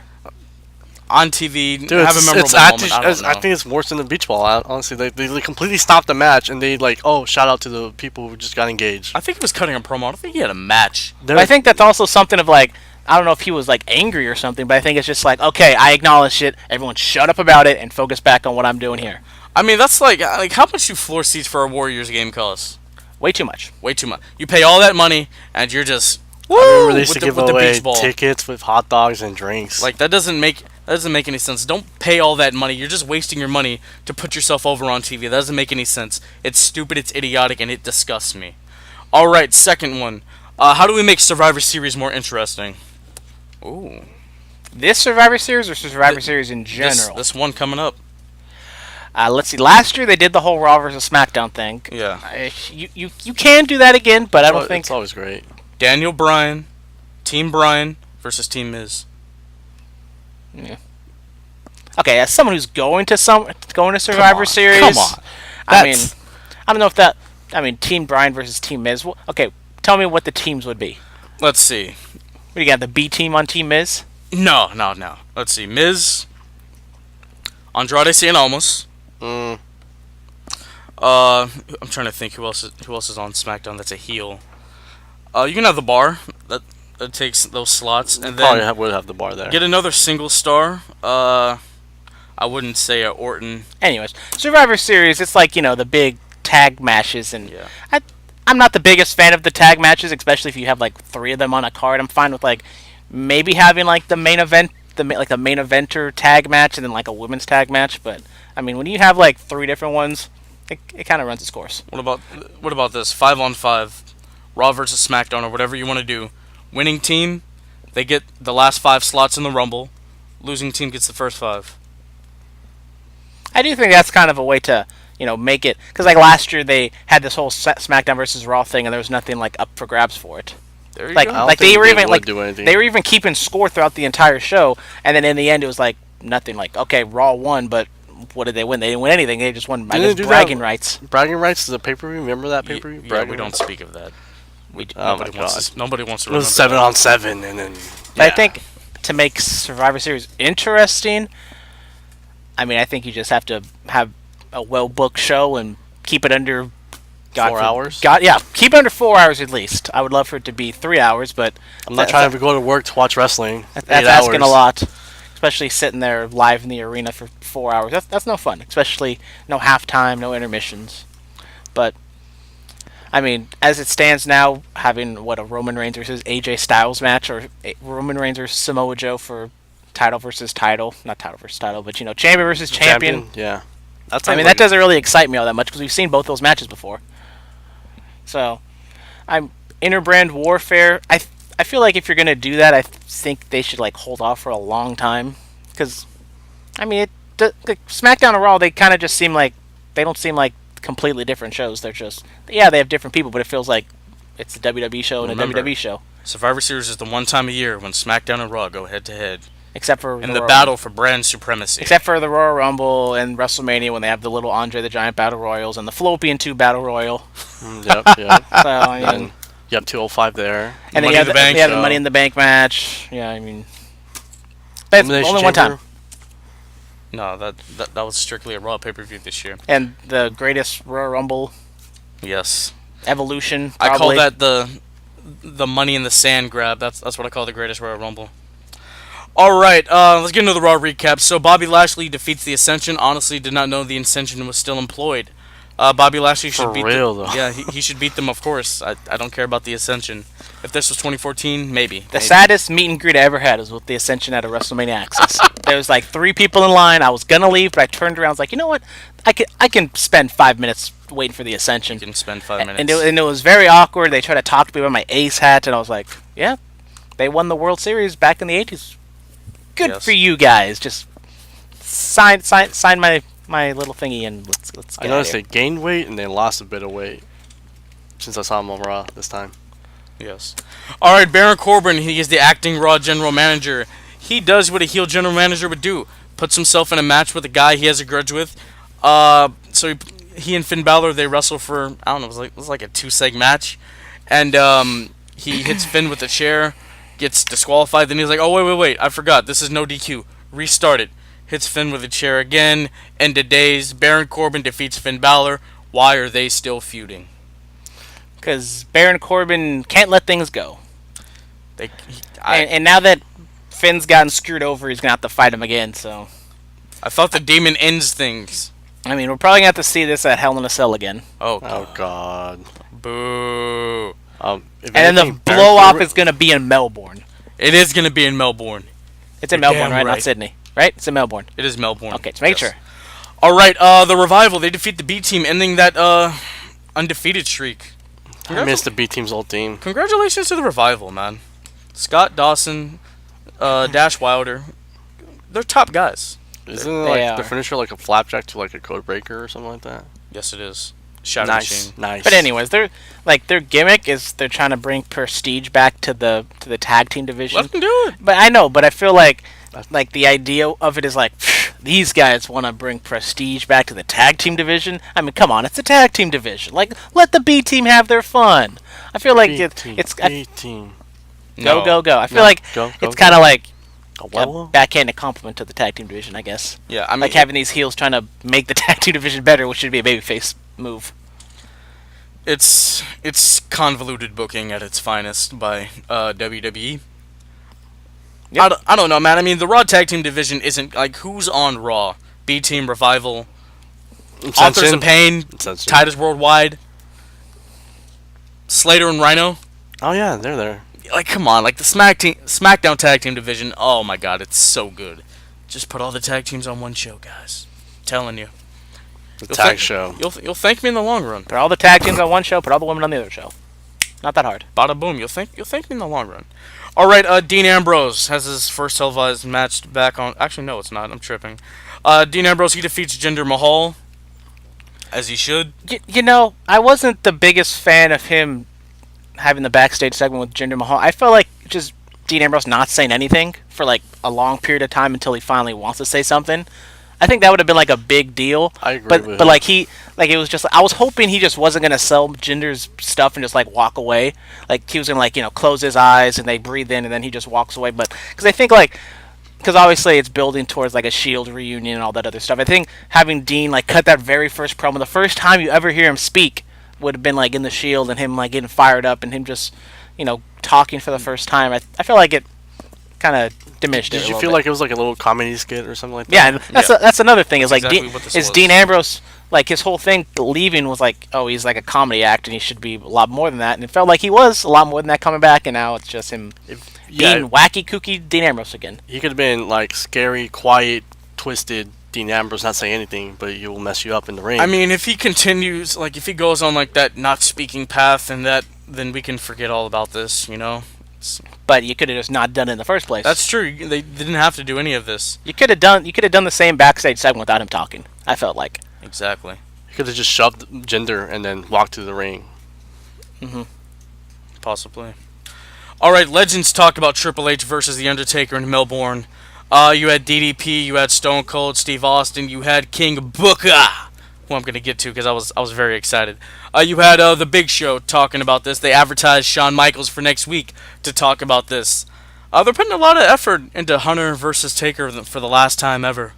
On TV, Dude, have a memorable moment. I think it's worse than the beach ball. Honestly, they completely stopped the match and they like, oh, shout out to the people who just got engaged. I think he was cutting a promo. I don't think he had a match. But I think that's also something of like, I don't know if he was like angry or something, but I think it's just like, okay, I acknowledge it. Everyone shut up about it and focus back on what I'm doing here. I mean, that's like how much do floor seats for a Warriors game cost? Way too much. Way too much. You pay all that money and you're just I remember they used to with give the away beach ball. tickets with hot dogs and drinks. Like, that doesn't make any sense. Don't pay all that money. You're just wasting your money to put yourself over on TV. That doesn't make any sense. It's stupid, it's idiotic, and it disgusts me. Alright, second one. How do we make Survivor Series more interesting? Ooh. This Survivor Series or Survivor Series in general? This one coming up. Let's see. Last year they did the whole Raw versus SmackDown thing. Yeah. You can do that again, but I don't think it's always great. Daniel Bryan, Team Bryan versus Team Miz. Yeah. Okay, as someone who's going to Survivor Series, come on. I mean, I don't know if that. I mean, Team Bryan versus Team Miz. Okay, tell me what the teams would be. Let's see. What do you got? The B team on Team Miz? No. Let's see. Miz, Andrade Cien Almas. I'm trying to think who else is on SmackDown that's a heel. You can have the Bar that takes those slots, and then would have the Bar there. get another single star. I wouldn't say a Orton. Anyways, Survivor Series, it's like, the big tag matches, and Yeah. I'm not the biggest fan of the tag matches, especially if you have like 3 of them on a card. I'm fine with like maybe having like the main event, the main eventer tag match, and then like a women's tag match. But I mean, when you have like 3 different ones, it kind of runs its course. What about this 5-on-5, Raw versus SmackDown, or whatever you want to do? Winning team, they get the last 5 slots in the Rumble. Losing team gets the first 5. I do think that's kind of a way to, make it, because like last year they had this whole SmackDown versus Raw thing, and there was nothing like up for grabs for it. There you Like, go. like they were even like do anything. they were even keeping score throughout the entire show, and then in the end it was like nothing. Like, okay, Raw won, but what did they win? They didn't win anything. They just won, I Didn't guess, they do bragging that? rights. Bragging rights is a pay-per-view. Remember that pay-per-view? Yeah, Bragging we don't rights? speak of that. Oh my God. Nobody wants to It was remember 7-on-7, and then. But I think to make Survivor Series interesting, I mean, I think you just have to have a well-booked show and keep it under 4 hours? Keep it under 4 hours at least. I would love for it to be 3 hours, but I'm not trying to go to work to watch wrestling. that's 8 asking hours. a lot, especially sitting there live in the arena for 4 hours. That's no fun, especially no halftime, no intermissions. But I mean, as it stands now, having a Roman Reigns versus AJ Styles match, or Roman Reigns versus Samoa Joe for title versus title, not title versus title, but champion versus champion. Yeah. That's I mean, that doesn't really excite me all that much because we've seen both those matches before. So, interbrand warfare. I feel like if you're gonna do that, I think they should like hold off for a long time, because I mean, SmackDown and Raw, they kind of just seem like they don't seem like completely different shows. They're just they have different people, but it feels like it's a WWE show and Remember, a WWE show. Survivor Series is the one time a year when SmackDown and Raw go head to head Except for in the battle for brand supremacy. Except for the Royal Rumble and WrestleMania when they have the little Andre the Giant Battle Royals and the Fallopian Tube Battle Royal. Yep. So I mean, You have 205 there. and then Money you in the Bank, they have the Money in the Bank match. Yeah, I mean, but it's Elimination only one time. Chamber. No, that was strictly a Raw pay-per-view this year. And the greatest Royal Rumble Yes. evolution. I call probably. that the Money in the Sand grab. That's what I call the greatest Royal Rumble. All right, let's get into the Raw recap. So Bobby Lashley defeats the Ascension. Honestly, did not know the Ascension was still employed. Bobby Lashley should For beat real, them. though. Yeah, he should beat them, of course. I don't care about the Ascension. If this was 2014, maybe. The saddest meet and greet I ever had was with the Ascension at a WrestleMania Access. There was like 3 people in line. I was gonna leave, but I turned around. I was like, you know what? I can spend 5 minutes waiting for the Ascension. You can spend 5 minutes. And it was very awkward. They tried to talk to me about my Ace hat, and I was like, yeah, they won the World Series back in the 80s. Good Yes. for you guys. Just sign my little thingy and let's get I out noticed here. they gained weight and they lost a bit of weight since I saw them on Raw this time. Yes. All right, Baron Corbin. He is the acting Raw general manager. He does what a heel general manager would do: puts himself in a match with a guy he has a grudge with. So he and Finn Balor, they wrestle for, I don't know, it was like a 2-seg match, and he hits Finn with a chair, gets disqualified. Then he's like, oh wait, I forgot. This is no DQ. Restart it. Hits Finn with a chair again. End of days. Baron Corbin defeats Finn Balor. Why are they still feuding? Because Baron Corbin can't let things go. I And now that Finn's gotten screwed over, he's going to have to fight him again. So, thought the demon ends things. I mean, we're probably going to have to see this at Hell in a Cell again. Oh God. boo! If And then the anything, Baron blow-off Corbin- is going to be in Melbourne. It is gonna be in Melbourne. It's in You're Melbourne, damn right? right. Not Sydney. Right? It's in Melbourne. It is Melbourne. Okay, just make Yes. sure. All right. The Revival, they defeat the B Team, ending that undefeated streak. I missed the B Team's old team. Congratulations to the Revival, man. Scott Dawson, Dash Wilder, they're top guys. Isn't They like are. the finisher like a flapjack to like a code breaker or something like that? Yes, it is. Shadow Nice, Machine. nice. But anyways, their gimmick is they're trying to bring prestige back to the tag team division. Let them do it. But I know, but I feel like the idea of it is like these guys want to bring prestige back to the tag team division. I mean, come on, it's a tag team division. Like, let the B team have their fun. I feel like it's B Team. go No. go go. I feel No, like go, it's go. kind of like Oh, a well, backhanded compliment to the tag team division, I guess. Yeah, I mean, Like having these heels trying to make the tag team division better, which should be a babyface move. it's convoluted booking at its finest by WWE. Yep. I don't know, man. I mean, the Raw Tag Team division isn't like who's on Raw. B Team, Revival, Authors of Pain, Ascension. Titus Worldwide, Slater and Rhino. Oh yeah, they're there. Like, come on, like the SmackDown Tag Team division. Oh my God, it's so good. Just put all the tag teams on one show, guys. I'm telling you. The You'll tag thank- show. You'll thank me in the long run. Put all the tag teams on one show, put all the women on the other show. Not that hard. Bada boom. You'll thank me in the long run. All right. Dean Ambrose has his first televised match back on. Actually, no, it's not. I'm tripping. Dean Ambrose, he defeats Jinder Mahal, as he should. You know, I wasn't the biggest fan of him having the backstage segment with Jinder Mahal. I felt like just Dean Ambrose not saying anything for like a long period of time until he finally wants to say something. I think that would have been like a big deal. I agree but with but him. like it was just I was hoping he just wasn't gonna sell Jinder's stuff and just like walk away. Like he was gonna like close his eyes and they breathe in and then he just walks away. But because I think because obviously it's building towards like a Shield reunion and all that other stuff. I think having Dean like cut that very first promo, the first time you ever hear him speak, would have been like in the Shield and him like getting fired up and him just talking for the first time. I feel like it kind of diminished it. Did a you little feel bit. like it was like a little comedy skit or something like that? Yeah, and that's another thing. Is like Exactly what this is was. Dean Ambrose like his whole thing leaving was like, oh, he's like a comedy act and he should be a lot more than that. And it felt like he was a lot more than that coming back, and now it's just him being wacky, kooky Dean Ambrose again. He could have been like scary, quiet, twisted Dean Ambrose, not saying anything, but he will mess you up in the ring. I mean, if he continues, like if he goes on like that not speaking path, and then we can forget all about this. But you could have just not done it in the first place. That's true. They didn't have to do any of this. You could have done the same backstage segment without him talking. I felt like. Exactly. he could have just shoved Jinder and then walked to the ring. Possibly. All right, Legends talked about Triple H versus The Undertaker in Melbourne. You had DDP, you had Stone Cold, Steve Austin, you had King Booker, who I'm going to get to because I was very excited. You had The Big Show talking about this. They advertised Shawn Michaels for next week to talk about this. They're putting a lot of effort into Hunter versus Taker for the last time ever.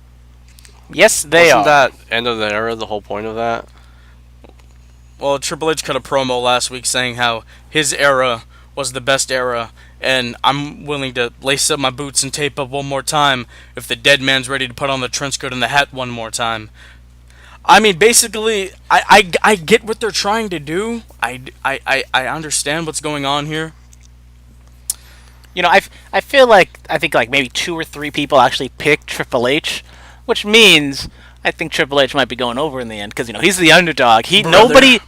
Yes, they Wasn't are. that end of the era the whole point of that? Well, Triple H cut a promo last week saying how his era was the best era, and I'm willing to lace up my boots and tape up one more time if the dead man's ready to put on the trench coat and the hat one more time. I mean, basically, I get what they're trying to do. I understand what's going on here. You know, I feel like I think like maybe 2 or 3 people actually picked Triple H, which means I think Triple H might be going over in the end because he's the underdog.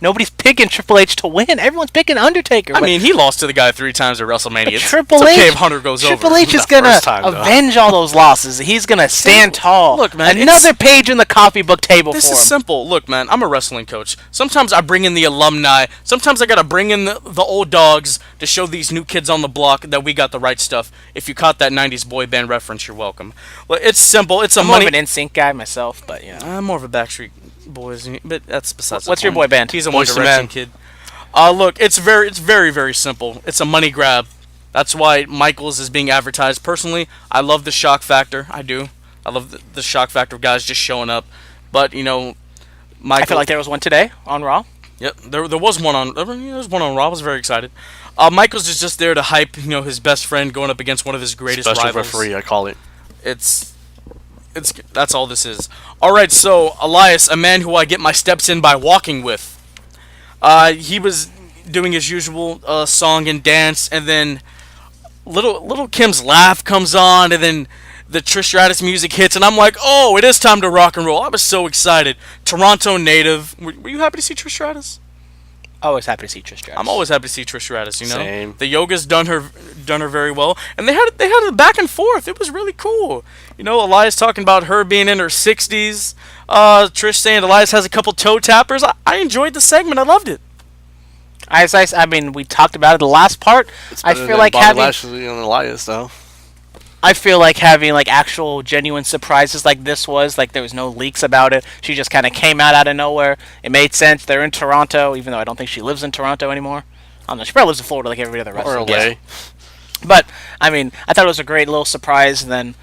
Nobody's picking Triple H to win. Everyone's picking Undertaker. I mean, he lost to the guy 3 times at WrestleMania. It's okay if Hunter goes over. Triple H is gonna avenge all those losses. He's gonna stand tall. Look, man, another page in the copybook table. This for him. is simple. Look, man, I'm a wrestling coach. Sometimes I bring in the alumni. Sometimes I gotta bring in the old dogs to show these new kids on the block that we got the right stuff. If you caught that '90s boy band reference, you're welcome. Well, it's simple. It's I'm more of an NSYNC guy myself, but I'm more of a Backstreet Boys, but that's besides. What's your boy band? He's a One Direction kid. Look, it's very very simple. It's a money grab. That's why Michaels is being advertised. Personally, I love the shock factor. I do. I love the shock factor of guys just showing up. But Michael, I feel like there was one today on Raw. Yep, there was one on. There was one on Raw. I was very excited. Michaels is just there to hype his best friend going up against one of his greatest Special rivals. referee, I call it. That's all this is. Alright, so Elias, a man who I get my steps in by walking with. He was doing his usual song and dance, and then little Kim's laugh comes on, and then the Trish Stratus music hits, and I'm like, oh, it is time to rock and roll. I was so excited. Toronto native. Were you happy to see Trish Stratus? Always happy to see Trish Stratus. I'm always happy to see Trish Stratus. Same. The yoga's done her very well, and they had a back and forth. It was really cool. Elias talking about her being in her 60s. Trish saying Elias has a couple toe tappers. I enjoyed the segment. I loved it. I mean, we talked about it the last part. I feel like Bobby having Lashley on Elias though. I feel like having like actual genuine surprises like this was like there was no leaks about it. She just kind of came out of nowhere. It made sense. They're in Toronto, even though I don't think she lives in Toronto anymore. I don't know. She probably lives in Florida like every other wrestler. Or LA. But I mean, I thought it was a great little surprise. And then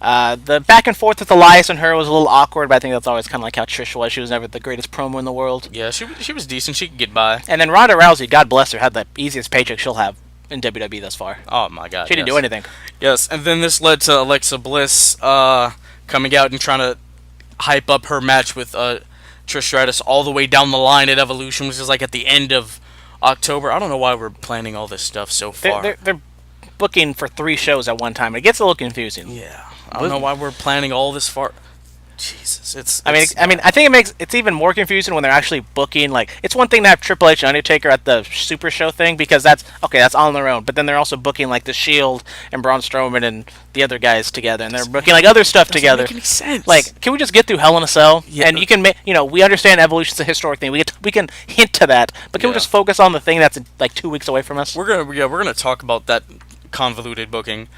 the back and forth with Elias and her was a little awkward, but I think that's always kind of like how Trish was. She was never the greatest promo in the world. Yeah, she was decent. She could get by. And then Ronda Rousey, God bless her, had the easiest paycheck she'll have in WWE thus far. Oh my God! She didn't do anything. Yes, and then this led to Alexa Bliss coming out and trying to hype up her match with Trish Stratus all the way down the line at Evolution, which is like at the end of October. I don't know why we're planning all this stuff so far. They're booking for 3 shows at one time. It gets a little confusing. Yeah, I don't know why we're planning all this far. Jesus, I mean, I think it's even more confusing when they're actually booking. Like, it's one thing to have Triple H and Undertaker at the Super Show thing because that's on their own. But then they're also booking like the Shield and Braun Strowman and the other guys together, and they're booking like other stuff together. Doesn't make any sense. Like, can we just get through Hell in a Cell? Yeah. And you can we understand Evolution's a historic thing. We can hint to that, but can we just focus on the thing that's like 2 weeks away from us? We're gonna talk about that convoluted booking.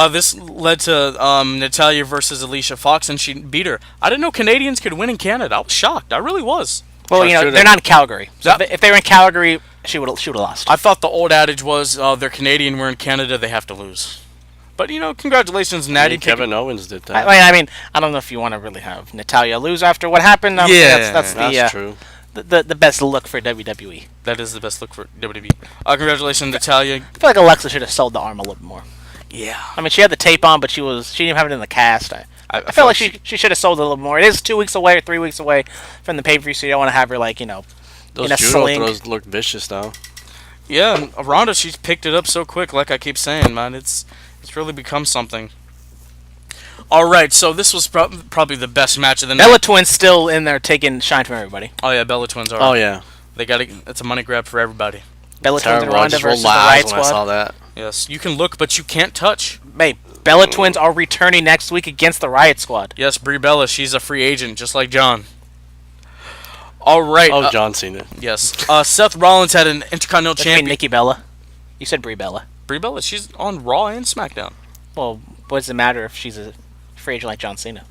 This led to Natalya versus Alicia Fox, and she beat her. I didn't know Canadians could win in Canada. I was shocked. I really was. Well, they're not in Calgary. So if they were in Calgary, she would have lost. I thought the old adage was they're Canadian, we're in Canada, they have to lose. But congratulations, Natty. Kevin Owens did that. I mean, I don't know if you want to really have Natalya lose after what happened. That's true. The best look for WWE. That is the best look for WWE. Congratulations, Natalya. I feel like Alexa should have sold the arm a little bit more. Yeah. I mean, she had the tape on, but she didn't even have it in the cast. I feel like she should have sold it a little more. It is 2 weeks away or 3 weeks away from the pay-per-view, so you don't want to have her like those in a judo sling. throws look vicious though. Yeah, and Ronda, she's picked it up so quick. Like I keep saying, man, it's really become something. All right, so this was probably the best match of the night. Bella Twins still in there taking shine from everybody. Oh yeah, Bella Twins are. Oh yeah. They got it's a money grab for everybody. Bella Twins and I Ronda just versus rolled the my Riot eyes when I Squad. saw that. Yes, you can look, but you can't touch. Hey, Bella Twins are returning next week against the Riot Squad. Yes, Brie Bella, she's a free agent, just like John. All right. Oh, John Cena. Yes. Seth Rollins had an Intercontinental Champion. Nikki Bella. You said Brie Bella. Brie Bella, she's on Raw and SmackDown. Well, what does it matter if she's a free agent like John Cena?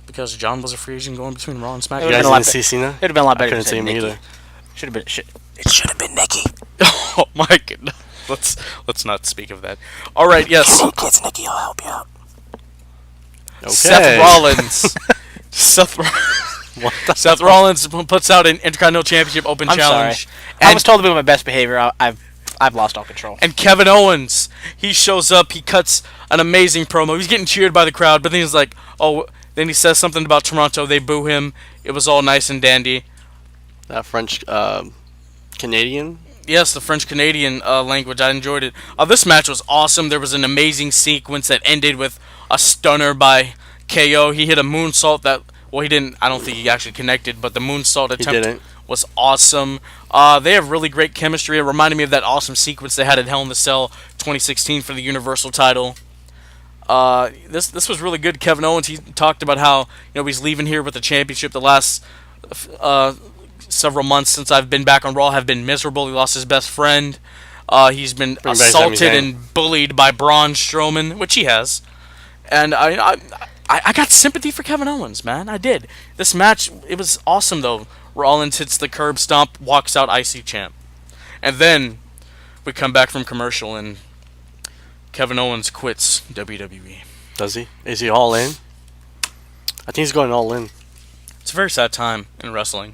Because John was a free agent going between Raw and You SmackDown. guys didn't see Cena? It would have been a lot better. I couldn't see him Nikki. either. It should have been Nikki. Oh my goodness. Let's not speak of that. All right, yes. Kids, Nikki will help you out. Okay. Seth Rollins. Seth Rollins puts out an Intercontinental Championship Open I'm Challenge. sorry. I was told to be on my best behavior. I've lost all control. And Kevin Owens, he shows up, he cuts an amazing promo. He's getting cheered by the crowd, but then he's like, oh, then he says something about Toronto. They boo him. It was all nice and dandy. That French Canadian. Yes, the French-Canadian language. I enjoyed it. This match was awesome. There was an amazing sequence that ended with a stunner by KO. He hit a moonsault that, well, he didn't, I don't think he actually connected, but the moonsault attempt was awesome. They have really great chemistry. It reminded me of that awesome sequence they had at Hell in the Cell 2016 for the Universal title. This was really good. Kevin Owens, he talked about how he's leaving here with the championship. The last several months since I've been back on Raw have been miserable. He lost his best friend. He's been assaulted and bullied by Braun Strowman, which he has. And I got sympathy for Kevin Owens, man. I did. This match, it was awesome though. Rollins hits the curb stomp, walks out IC champ, and then we come back from commercial and Kevin Owens quits WWE. Does he? Is he all in? I think he's going all in. It's a very sad time in wrestling.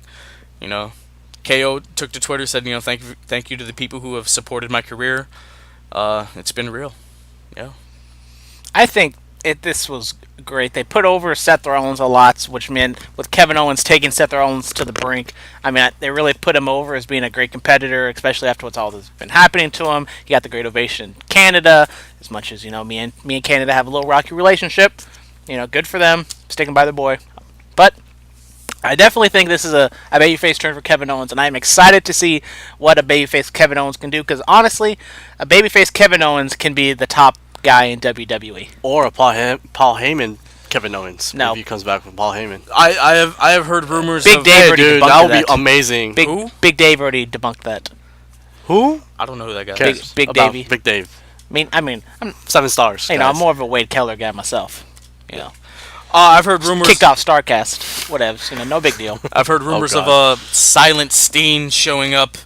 KO took to Twitter, said, thank you to the people who have supported my career. It's been real. Yeah. I think this was great. They put over Seth Rollins a lot, which meant with Kevin Owens taking Seth Rollins to the brink, they really put him over as being a great competitor, especially after what's all that's been happening to him. He got the great ovation in Canada, as much as, me and Canada have a little rocky relationship. Good for them, sticking by the boy. But I definitely think this is a babyface turn for Kevin Owens, and I'm excited to see what a babyface Kevin Owens can do, because honestly, a babyface Kevin Owens can be the top guy in WWE. Or a Paul Heyman Kevin Owens. No. If he comes back with Paul Heyman. I have heard rumors Big of... Dave already dude, debunked that would that. be amazing. Big Dave already debunked that. Who? I don't know who that guy Cares is. Big about Davey. Big Dave. I'm 7 stars. I'm more of a Wade Keller guy myself. I've heard rumors... Kicked off Starcast. Whatever. No big deal. I've heard rumors of Silent Steen showing up.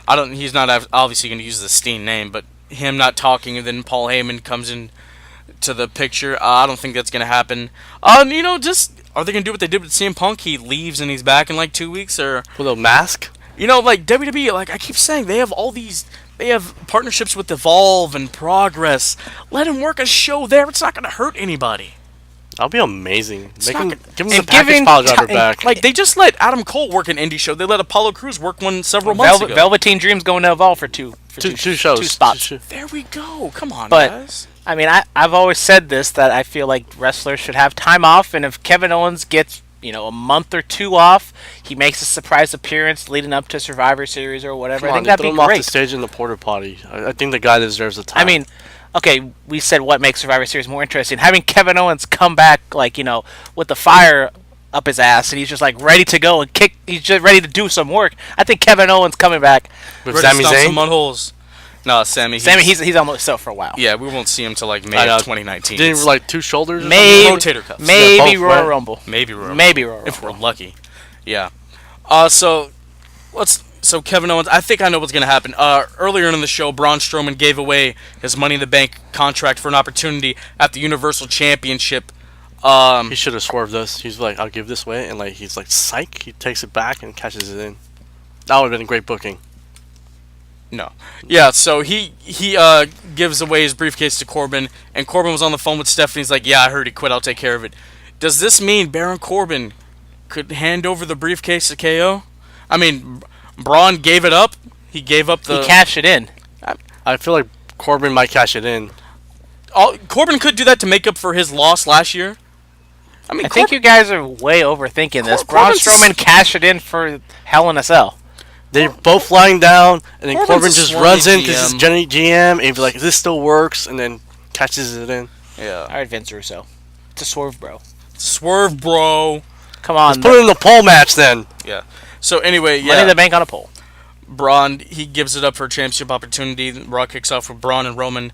He's not obviously going to use the Steen name, but him not talking, and then Paul Heyman comes in to the picture. I don't think that's going to happen. Are they going to do what they did with CM Punk? He leaves and he's back in 2 weeks, or with a mask? WWE, I keep saying, they have all these... They have partnerships with Evolve and Progress. Let him work a show there. It's not going to hurt anybody. That'll be amazing. Give him the and package pile driver back. They just let Adam Cole work an indie show. They let Apollo Crews work one several months ago. Velveteen Dream's going to Evolve for two shows. 2 spots. There we go. Come on, but, guys. I've always said this, that I feel like wrestlers should have time off, and if Kevin Owens gets a month or 2 off, he makes a surprise appearance leading up to Survivor Series or whatever. I think that'd be great. Off the great. stage in the porta potty. I think the guy deserves the time. Okay, we said what makes Survivor Series more interesting. Having Kevin Owens come back, with the fire up his ass, and he's just ready to go and kick. He's just ready to do some work. I think Kevin Owens coming back with Sami Zayn. Some mud holes. No, Sammy. He's on the show for a while. Yeah, we won't see him till May of 2019. Didn't he 2 shoulders? Maybe rotator cuffs. Maybe Royal Rumble. Maybe Royal Rumble. If we're lucky. Yeah. So Kevin Owens, I think I know what's going to happen. Earlier in the show, Braun Strowman gave away his Money in the Bank contract for an opportunity at the Universal Championship. He should have swerved this. He's like, I'll give this away, and he's psych. He takes it back and catches it in. That would have been a great booking. No. Yeah, so he gives away his briefcase to Corbin, and Corbin was on the phone with Stephanie. He's like, yeah, I heard he quit. I'll take care of it. Does this mean Baron Corbin could hand over the briefcase to KO? Braun gave it up. He gave up the... He cashed it in. I feel like Corbin might cash it in. Corbin could do that to make up for his loss last year. I think you guys are way overthinking this. Braun Strowman cashed it in for Hell in a Cell. They're both flying down, and then Corbin just runs in because GM. he's Jenny GM, and he's like, this still works, and then catches it in. Yeah. All right, Vince Russo. It's a swerve, bro. Swerve, bro. Come on. Let's put it in the pole match, then. Yeah. So, anyway, Money in the Bank on a pole. Braun, he gives it up for a championship opportunity. Raw kicks off with Braun and Roman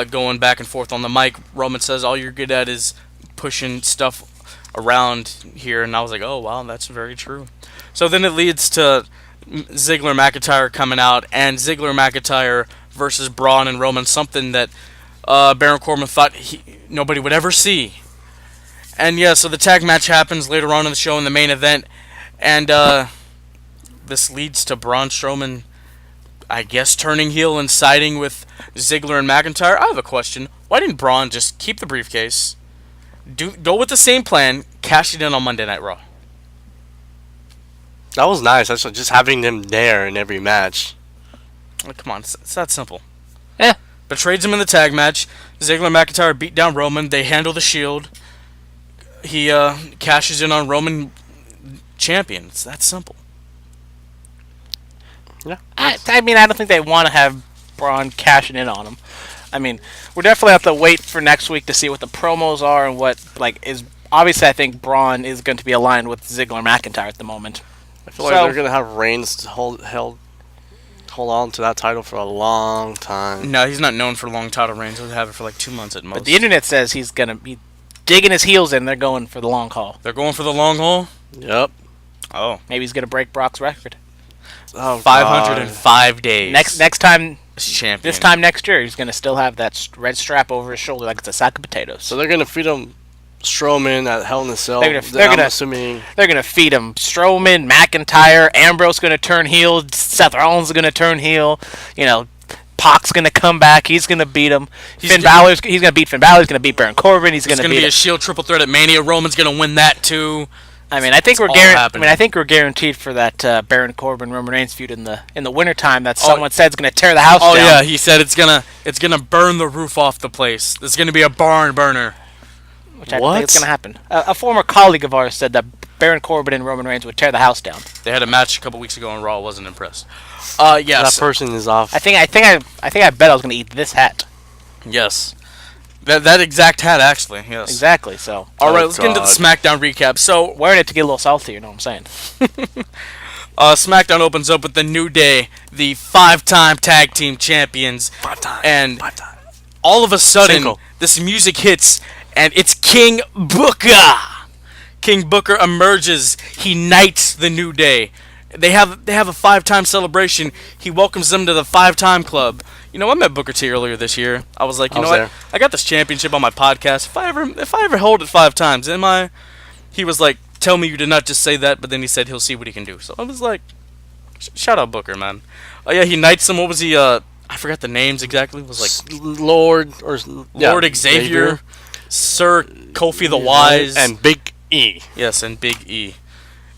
going back and forth on the mic. Roman says, all you're good at is pushing stuff around here. And I was like, oh, wow, that's very true. So then it leads to Ziggler McIntyre coming out, and Ziggler McIntyre versus Braun and Roman, something that Baron Corbin thought nobody would ever see. And yeah, so the tag match happens later on in the show in the main event, and this leads to Braun Strowman I guess, turning heel and siding with Ziggler and McIntyre. I have a question. Why didn't Braun just keep the briefcase, go with the same plan, cash it in on Monday Night Raw? That was nice. That's just having them there in every match. Like, come on, it's that simple. Yeah. Betrayed him in the tag match. Ziggler and McIntyre beat down Roman. They handle the Shield. He cashes in on Roman champion. It's that simple. Yeah. I mean, I don't think they want to have Braun cashing in on him. I mean, we're definitely have to wait for next week to see what the promos are and what is. Obviously, I think Braun is going to be aligned with Ziggler and McIntyre at the moment. I feel like they're going to have Reigns to hold on to that title for a long time. No, he's not known for long title reigns. He'll have it for like 2 months at most. But the internet says he's going to be digging his heels in. They're going for the long haul. They're going for the long haul? Yep. Oh. Maybe he's going to break Brock's record. Oh, 505 days. Next time, champion. this time next year, he's going to still have that red strap over his shoulder like it's a sack of potatoes. So they're going to feed him Strowman at Hell in a Cell. They're gonna feed him Strowman, McIntyre, Ambrose gonna turn heel, Seth Rollins is gonna turn heel. You know, Pac's gonna come back. He's gonna beat him. He's gonna beat Finn Balor. He's gonna beat Baron Corbin. He's gonna be a Shield triple threat at Mania. Roman's gonna win that too. I mean, I think we're guaranteed for that Baron Corbin Roman Reigns feud in the wintertime that someone said is gonna tear the house down. Oh yeah, he said it's gonna burn the roof off the place. There's gonna be a barn burner. Which I think is going to happen. A former colleague of ours said that Baron Corbin and Roman Reigns would tear the house down. They had a match a couple weeks ago on Raw. Wasn't impressed. Yes. That person is off. I bet I was going to eat this hat. Yes. That exact hat, actually. Yes. Exactly. So. All right, let's get into the SmackDown recap. So wearing it to get a little salty. You know what I'm saying? SmackDown opens up with the New Day, the 5-time tag team champions. 5 times. And 5 times. All of a sudden, this music hits. And it's King Booker. King Booker emerges. He knights the New Day. They have a 5-time celebration. He welcomes them to the 5-time club. You know, I met Booker T earlier this year. I was like, you know what? I got this championship on my podcast. If I ever hold it 5 times, am I? He was like, tell me you did not just say that. But then he said he'll see what he can do. So I was like, shout out Booker, man. Oh yeah, he knights them. What was he? I forgot the names exactly. It was like Lord Xavier. Sir Kofi the Wise and Big E. Yes, and Big E.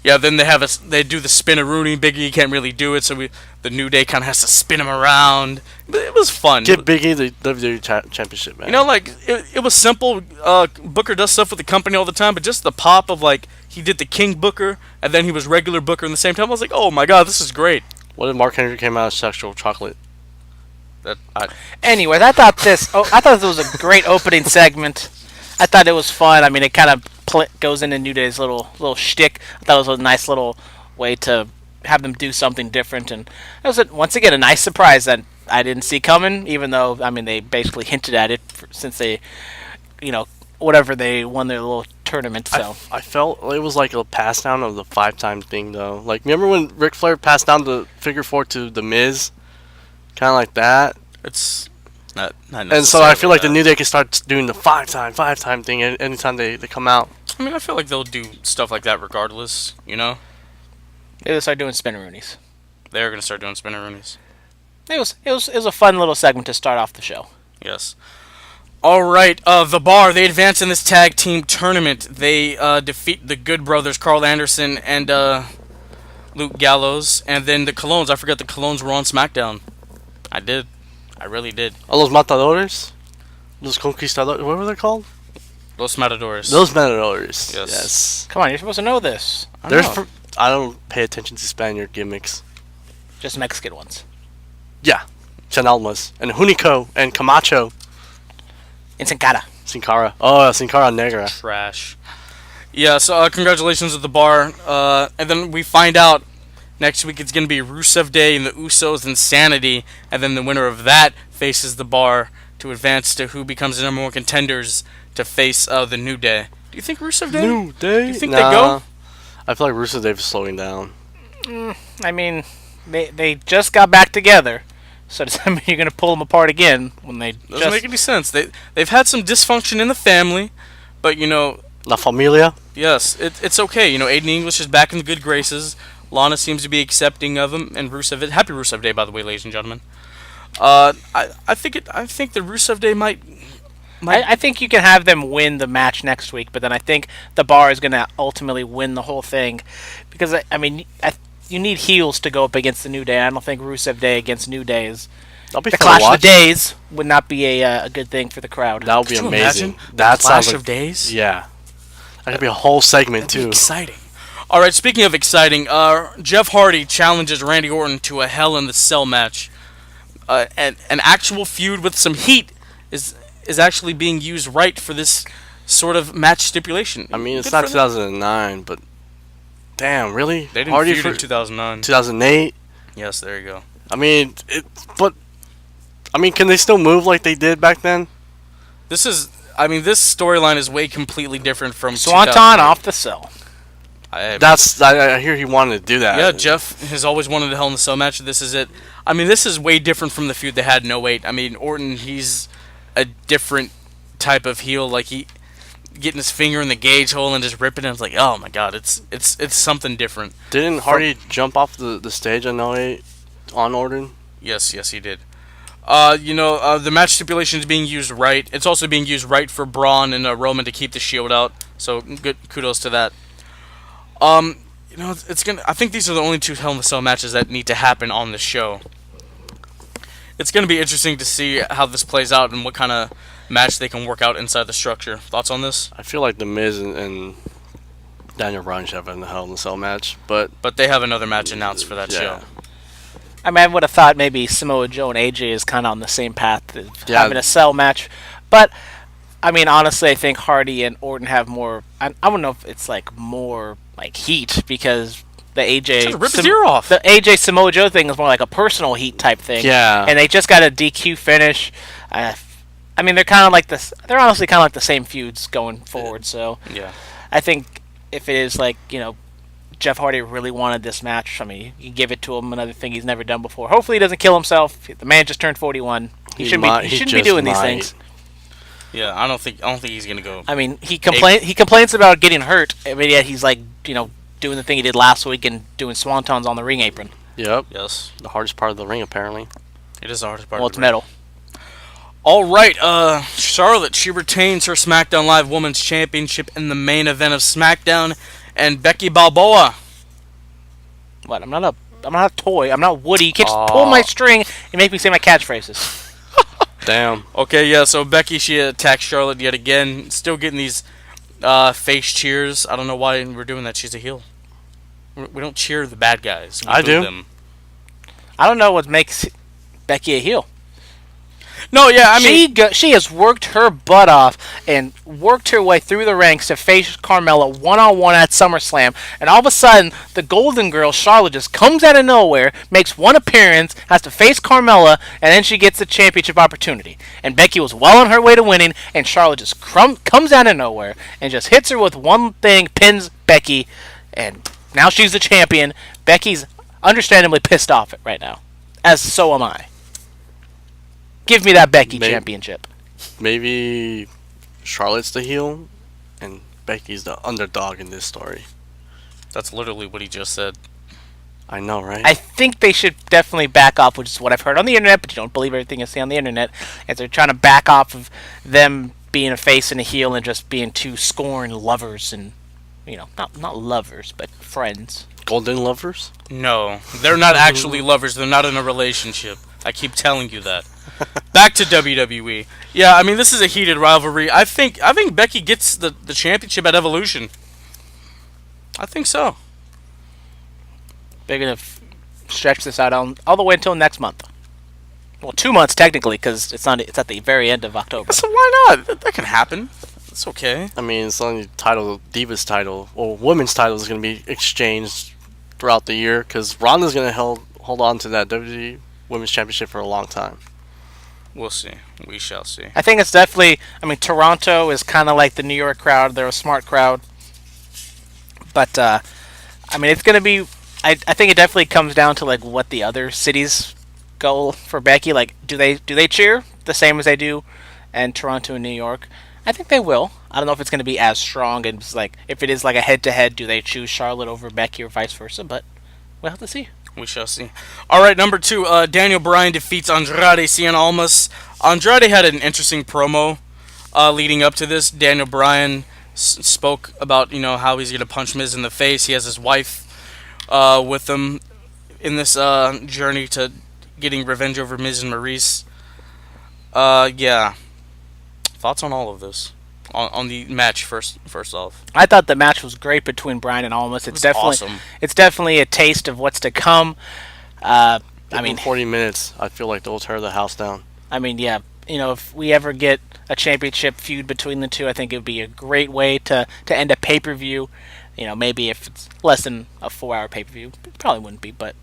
Yeah, then they do the spin-a-rooney. Big E can't really do it, so the New Day kind of has to spin him around. But it was fun. Give Big E the WWE Championship, man. You know, like it was simple. Booker does stuff with the company all the time, but just the pop of like he did the King Booker and then he was regular Booker in the same time. I was like, oh my god, this is great. What if Mark Henry came out as sexual chocolate? Anyways, I thought this was a great opening segment. I thought it was fun. I mean, it kind of goes into New Day's little shtick. I thought it was a nice little way to have them do something different, and it was once again a nice surprise that I didn't see coming. Even though they basically hinted at it since they, whatever they won their little tournament. So I felt it was like a pass down of the 5-time thing, though. Like, remember when Ric Flair passed down the figure 4 to the Miz, kind of like that. It's not and so I feel like the New Day can start doing the 5-time thing anytime they come out. I mean, I feel like they'll do stuff like that regardless, They'll start doing spin-a-roonies. They're going to start doing spin-a-roonies. It was a fun little segment to start off the show. Yes. All right, the Bar, they advance in this tag team tournament. They defeat the Good Brothers, Carl Anderson and Luke Gallows. And then the Colognes, I forgot the Colognes were on SmackDown. I did. I really did. Oh, Los Matadores? Los Conquistadores? What were they called? Los Matadores. Los Matadores. Yes. Come on, you're supposed to know this. I don't pay attention to Spaniard gimmicks. Just Mexican ones. Yeah. San Almas. And Junico. And Camacho. And Sin Cara. Sin Cara. Oh, Sin Cara Negra. Trash. Yeah, so congratulations at the Bar. And then we find out next week it's going to be Rusev Day and the Usos Insanity, and then the winner of that faces the Bar to advance to who becomes the number 1 contenders to face the New Day. Do you think Rusev Day? New Day? Do you think they go? I feel like Rusev Day is slowing down. I mean, they just got back together, so does that mean you're going to pull them apart again when they doesn't make any sense. They've had some dysfunction in the family, but La Familia? Yes, it's okay. Aiden English is back in the good graces. Lana seems to be accepting of him, and Rusev. Happy Rusev Day, by the way, ladies and gentlemen. I think the Rusev Day might. I think you can have them win the match next week, but then I think the Bar is going to ultimately win the whole thing, because you need heels to go up against the New Day. I don't think Rusev Day against New Day is. That'll be The fun to Clash of watch. the Days would not be a good thing for the crowd. That would be Could you amazing. imagine? That Clash sounds like, of Days. Yeah, that could be a whole segment That'd be too. exciting. All right. Speaking of exciting, Jeff Hardy challenges Randy Orton to a Hell in the Cell match. An actual feud with some heat is actually being used right for this sort of match stipulation. I mean, it's Good not for them. 2009, but damn, really? They didn't Hardy feud for in 2009. 2008. Yes, there you go. I mean, can they still move like they did back then? This storyline is way completely different from Swanton 2008. off the cell. I hear he wanted to do that. Yeah, Jeff has always wanted a Hell in the Cell match. This is it. I mean, this is way different from the feud they had in '08. I mean, Orton, he's a different type of heel. Like, he getting his finger in the gauge hole and just ripping it. It's like, oh my god, it's something different. Didn't Hardy jump off the stage in '08 on Orton? Yes, he did. The match stipulation is being used right. It's also being used right for Braun and Roman to keep the Shield out. So good, kudos to that. I think these are the only two Hell in the Cell matches that need to happen on the show. It's going to be interesting to see how this plays out and what kind of match they can work out inside the structure. Thoughts on this? I feel like the Miz and Daniel Bryan should have a Hell in the Cell match, but But they have another match announced for that yeah. show. I mean, I would have thought maybe Samoa Joe and AJ is kind of on the same path of Yeah. having a cell match. But, I mean, honestly, I think Hardy and Orton have more... I don't know if it's, like, more, like, heat, because the AJ... Trying to rip his ear off. The AJ Samoa Joe thing is more like a personal heat type thing. Yeah. And they just got a DQ finish. I mean, they're kind of like this... They're honestly kind of like the same feuds going forward, so... Yeah. I think if it is, like, Jeff Hardy really wanted this match, I mean, you give it to him, another thing he's never done before. Hopefully he doesn't kill himself. The man just turned 41. He shouldn't be just doing these might. things. Yeah, I don't think he's going to go. I mean, he complains about getting hurt, but yet he's like, doing the thing he did last week and doing swantons on the ring apron. Yep. Yes. The hardest part of the ring, apparently. It is the hardest part. Well, of it's the ring. metal. All right, Charlotte, she retains her SmackDown Live Women's Championship in the main event of SmackDown, and Becky Balboa. What? I'm not a toy. I'm not Woody. You can't just pull my string and make me say my catchphrases. Damn. Okay, yeah, so Becky, she attacked Charlotte yet again, still getting these face cheers. I don't know why we're doing that. She's a heel. We don't cheer the bad guys. We I boo do. them. I don't know what makes Becky a heel. No, yeah, I mean... She has worked her butt off and worked her way through the ranks to face Carmella one-on-one at SummerSlam, and all of a sudden, the Golden Girl, Charlotte, just comes out of nowhere, makes one appearance, has to face Carmella, and then she gets the championship opportunity. And Becky was well on her way to winning, and Charlotte just comes out of nowhere and just hits her with one thing, pins Becky, and now she's the champion. Becky's understandably pissed off right now, as so am I. Give me that Becky championship. Maybe Charlotte's the heel, and Becky's the underdog in this story. That's literally what he just said. I know, right? I think they should definitely back off, which is what I've heard on the internet, but you don't believe everything you see on the internet, as they're trying to back off of them being a face and a heel and just being two scorned lovers and, not lovers, but friends. Golden lovers? No, they're not actually lovers. They're not in a relationship. I keep telling you that. Back to WWE. Yeah, I mean, this is a heated rivalry. I think Becky gets the championship at Evolution. I think so. They're going to stretch this out all the way until next month. Well, 2 months technically, because it's at the very end of October. So why not? That can happen. It's okay. I mean, it's only Divas title, or women's title is going to be exchanged throughout the year, because Ronda's going to hold on to that WWE Women's Championship for a long time. We'll see. We shall see. I think it's definitely... I mean, Toronto is kind of like the New York crowd. They're a smart crowd. But, I mean, it's going to be... I think it definitely comes down to, like, what the other cities go for Becky. Like, do they cheer the same as they do in Toronto and New York? I think they will. I don't know if it's going to be as strong. And, like, if it is, like, a head-to-head, do they choose Charlotte over Becky or vice versa? But we'll have to see. We shall see. All right, number 2, Daniel Bryan defeats Andrade Cien Almas. Andrade had an interesting promo leading up to this. Daniel Bryan spoke about how he's gonna punch Miz in the face. He has his wife with him in this journey to getting revenge over Miz and Maryse. Yeah. Thoughts on all of this? On the match first off. I thought the match was great between Bryan and Almas. It's definitely awesome. It's definitely a taste of what's to come. I mean, 40 minutes. I feel like they'll tear the house down. I mean, yeah. If we ever get a championship feud between the two, I think it would be a great way to end a pay-per-view. Maybe if it's less than a 4-hour pay-per-view, it probably wouldn't be, but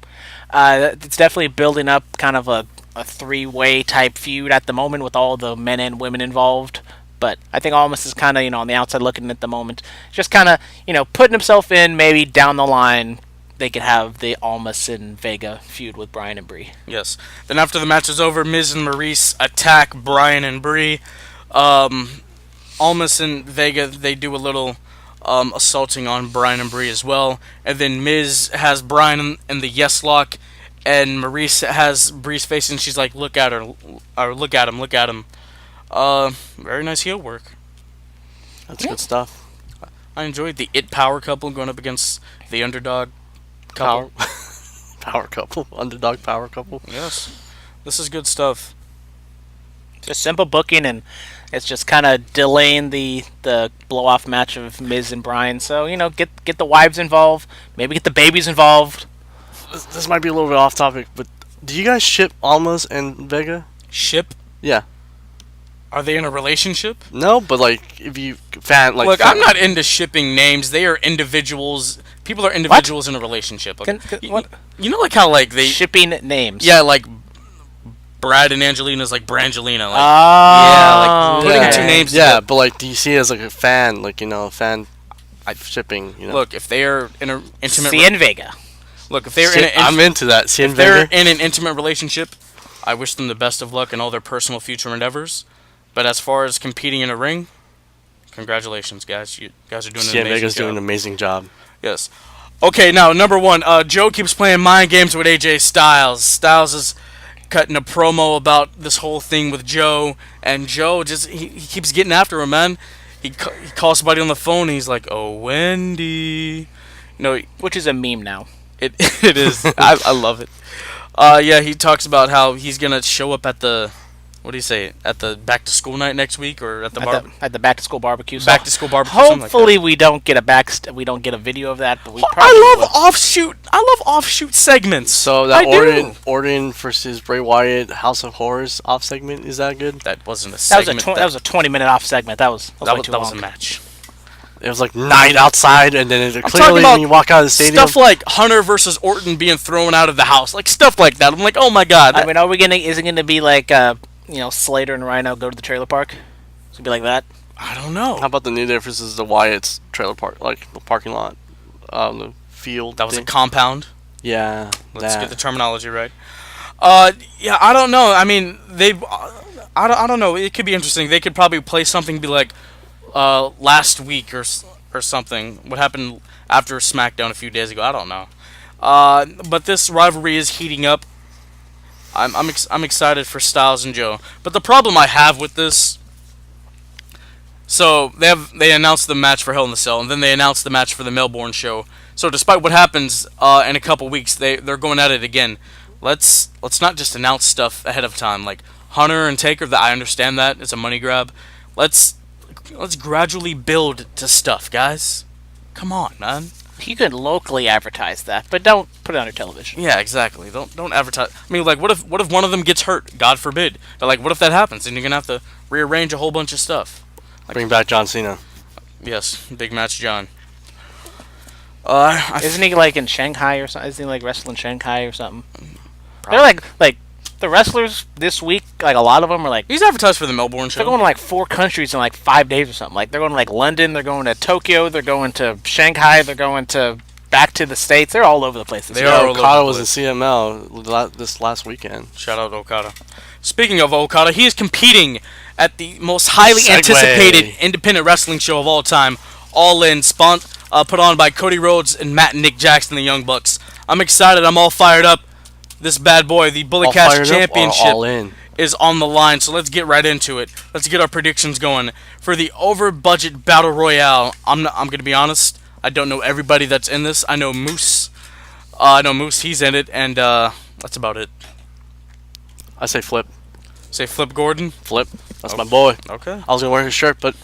it's definitely building up kind of a 3-way type feud at the moment with all the men and women involved. But I think Almas is kind of, on the outside looking at the moment, just kind of, putting himself in. Maybe down the line, they could have the Almas and Vega feud with Bryan and Brie. Yes. Then after the match is over, Miz and Maryse attack Bryan and Brie. Almas and Vega, they do a little assaulting on Bryan and Brie as well. And then Miz has Bryan in the yes lock, and Maryse has Brie's face, and she's like, look at her, or look at him. Very nice heel work. That's good stuff. I enjoyed the It Power couple going up against the Underdog couple. Power couple. Underdog power couple. Yes. This is good stuff. Just simple booking, and it's just kind of delaying the blow-off match of Miz and Bryan. So, get the wives involved. Maybe get the babies involved. This might be a little bit off topic, but do you guys ship Almas and Vega? Ship? Yeah. Are they in a relationship? No, but if you look, I'm not into shipping names. They are individuals. People are individuals in a relationship. Like, what? How they shipping names? Yeah, like Brad and Angelina's like Brangelina. Putting two names. Yeah, but do you see it as a fan? Fan shipping. Look, if they are in an intimate. Cien Vega. Look, if they're I'm into that. Cien Vega. They're Vega. in an intimate relationship, I wish them the best of luck in all their personal future endeavors. But as far as competing in a ring, congratulations, guys. You guys are doing an amazing job. Vega's doing an amazing job. Yes. Okay, now, number 1. Joe keeps playing mind games with AJ Styles. Styles is cutting a promo about this whole thing with Joe. And Joe he keeps getting after him, man. He calls somebody on the phone, and he's like, oh, Wendy. Which is a meme now. It is. I love it. Yeah, he talks about how he's going to show up at the... What do you say? At the back to school night next week, or at the back to school barbecue? Back to school barbecue. Hopefully, we don't get a video of that. But we probably I love offshoot segments. So that Orton versus Bray Wyatt House of Horrors off segment, is that good? That wasn't a segment. That was a 20-minute off segment. That was way too long. That was a match. It was like night outside, and then clearly when you walk out of the stadium, stuff like Hunter versus Orton being thrown out of the house, like stuff like that. I'm like, oh my god. I mean, is it gonna be like Slater and Rhino go to the trailer park? It's gonna be like that. I don't know. How about the New Day versus the Wyatt's trailer park, like the parking lot, the field? That was a compound. Yeah. Let's get the terminology right. Yeah, I don't know. I mean, I don't know. It could be interesting. They could probably play something, be like, last week or something. What happened after Smackdown a few days ago? I don't know. But this rivalry is heating up. I'm excited for Styles and Joe. But the problem I have with this, so they announced the match for Hell in the Cell, and then they announced the match for the Melbourne show. So despite what happens in a couple weeks, they're going at it again. Let's not just announce stuff ahead of time. Like Hunter and Taker, I understand that it's a money grab. Let's gradually build to stuff, guys. Come on, man. You could locally advertise that, but don't put it on your television. Yeah, exactly. Don't advertise. I mean, like, what if one of them gets hurt? God forbid. But like, what if that happens? Then you're gonna have to rearrange a whole bunch of stuff. Like, bring back John Cena. Yes, big match, John. Isn't he like in Shanghai or something? Isn't he like wrestling Shanghai or something? Probably. They're like the wrestlers this week. Like a lot of them are like. He's advertised for the Melbourne show. They're going to like 4 countries in like 5 days or something. Like they're going to like London. They're going to Tokyo. They're going to Shanghai. They're going to back to the States. They're all over the place. Okada was in CML this last weekend. Shout out Okada. Speaking of Okada, he is competing at the most highly anticipated independent wrestling show of all time, All In, put on by Cody Rhodes and Matt and Nick Jackson, the Young Bucks. I'm excited. I'm all fired up. This bad boy, the Bully All Cash fired up or Championship, all in? is on the line. So let's get right into it. Let's get our predictions going for the over-budget battle royale. I'm gonna be honest. I don't know everybody that's in this. I know Moose. He's in it, and that's about it. I say Flip. Say Flip Gordon. Flip. That's my boy. Okay. I was gonna wear his shirt, but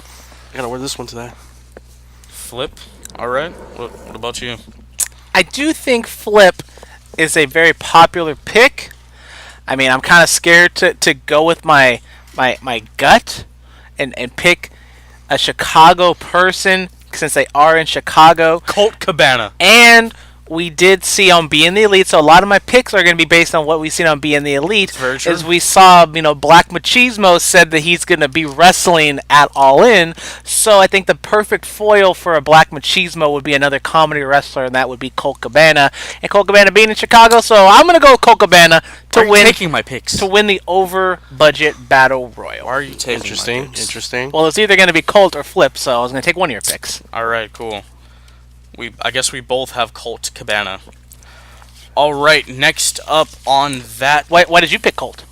I gotta wear this one today. Flip. All right. What about you? I do think Flip is a very popular pick. I mean, I'm kind of scared to go with my gut and pick a Chicago person since they are in Chicago. Colt Cabana. And we did see on Being the Elite, so a lot of my picks are going to be based on what we've seen on Being the Elite. Very true. As we saw, Black Machismo said that he's going to be wrestling at All In, so I think the perfect foil for a Black Machismo would be another comedy wrestler, and that would be Colt Cabana. And Colt Cabana being in Chicago, so I'm going to go with Colt Cabana Why are you taking my picks? to win the over-budget battle royal. Why are you taking Interesting. my picks? Interesting. Well, it's either going to be Colt or Flip, so I was going to take one of your picks. All right, cool. I guess we both have Colt Cabana. All right, next up on that, Why did you pick Colt?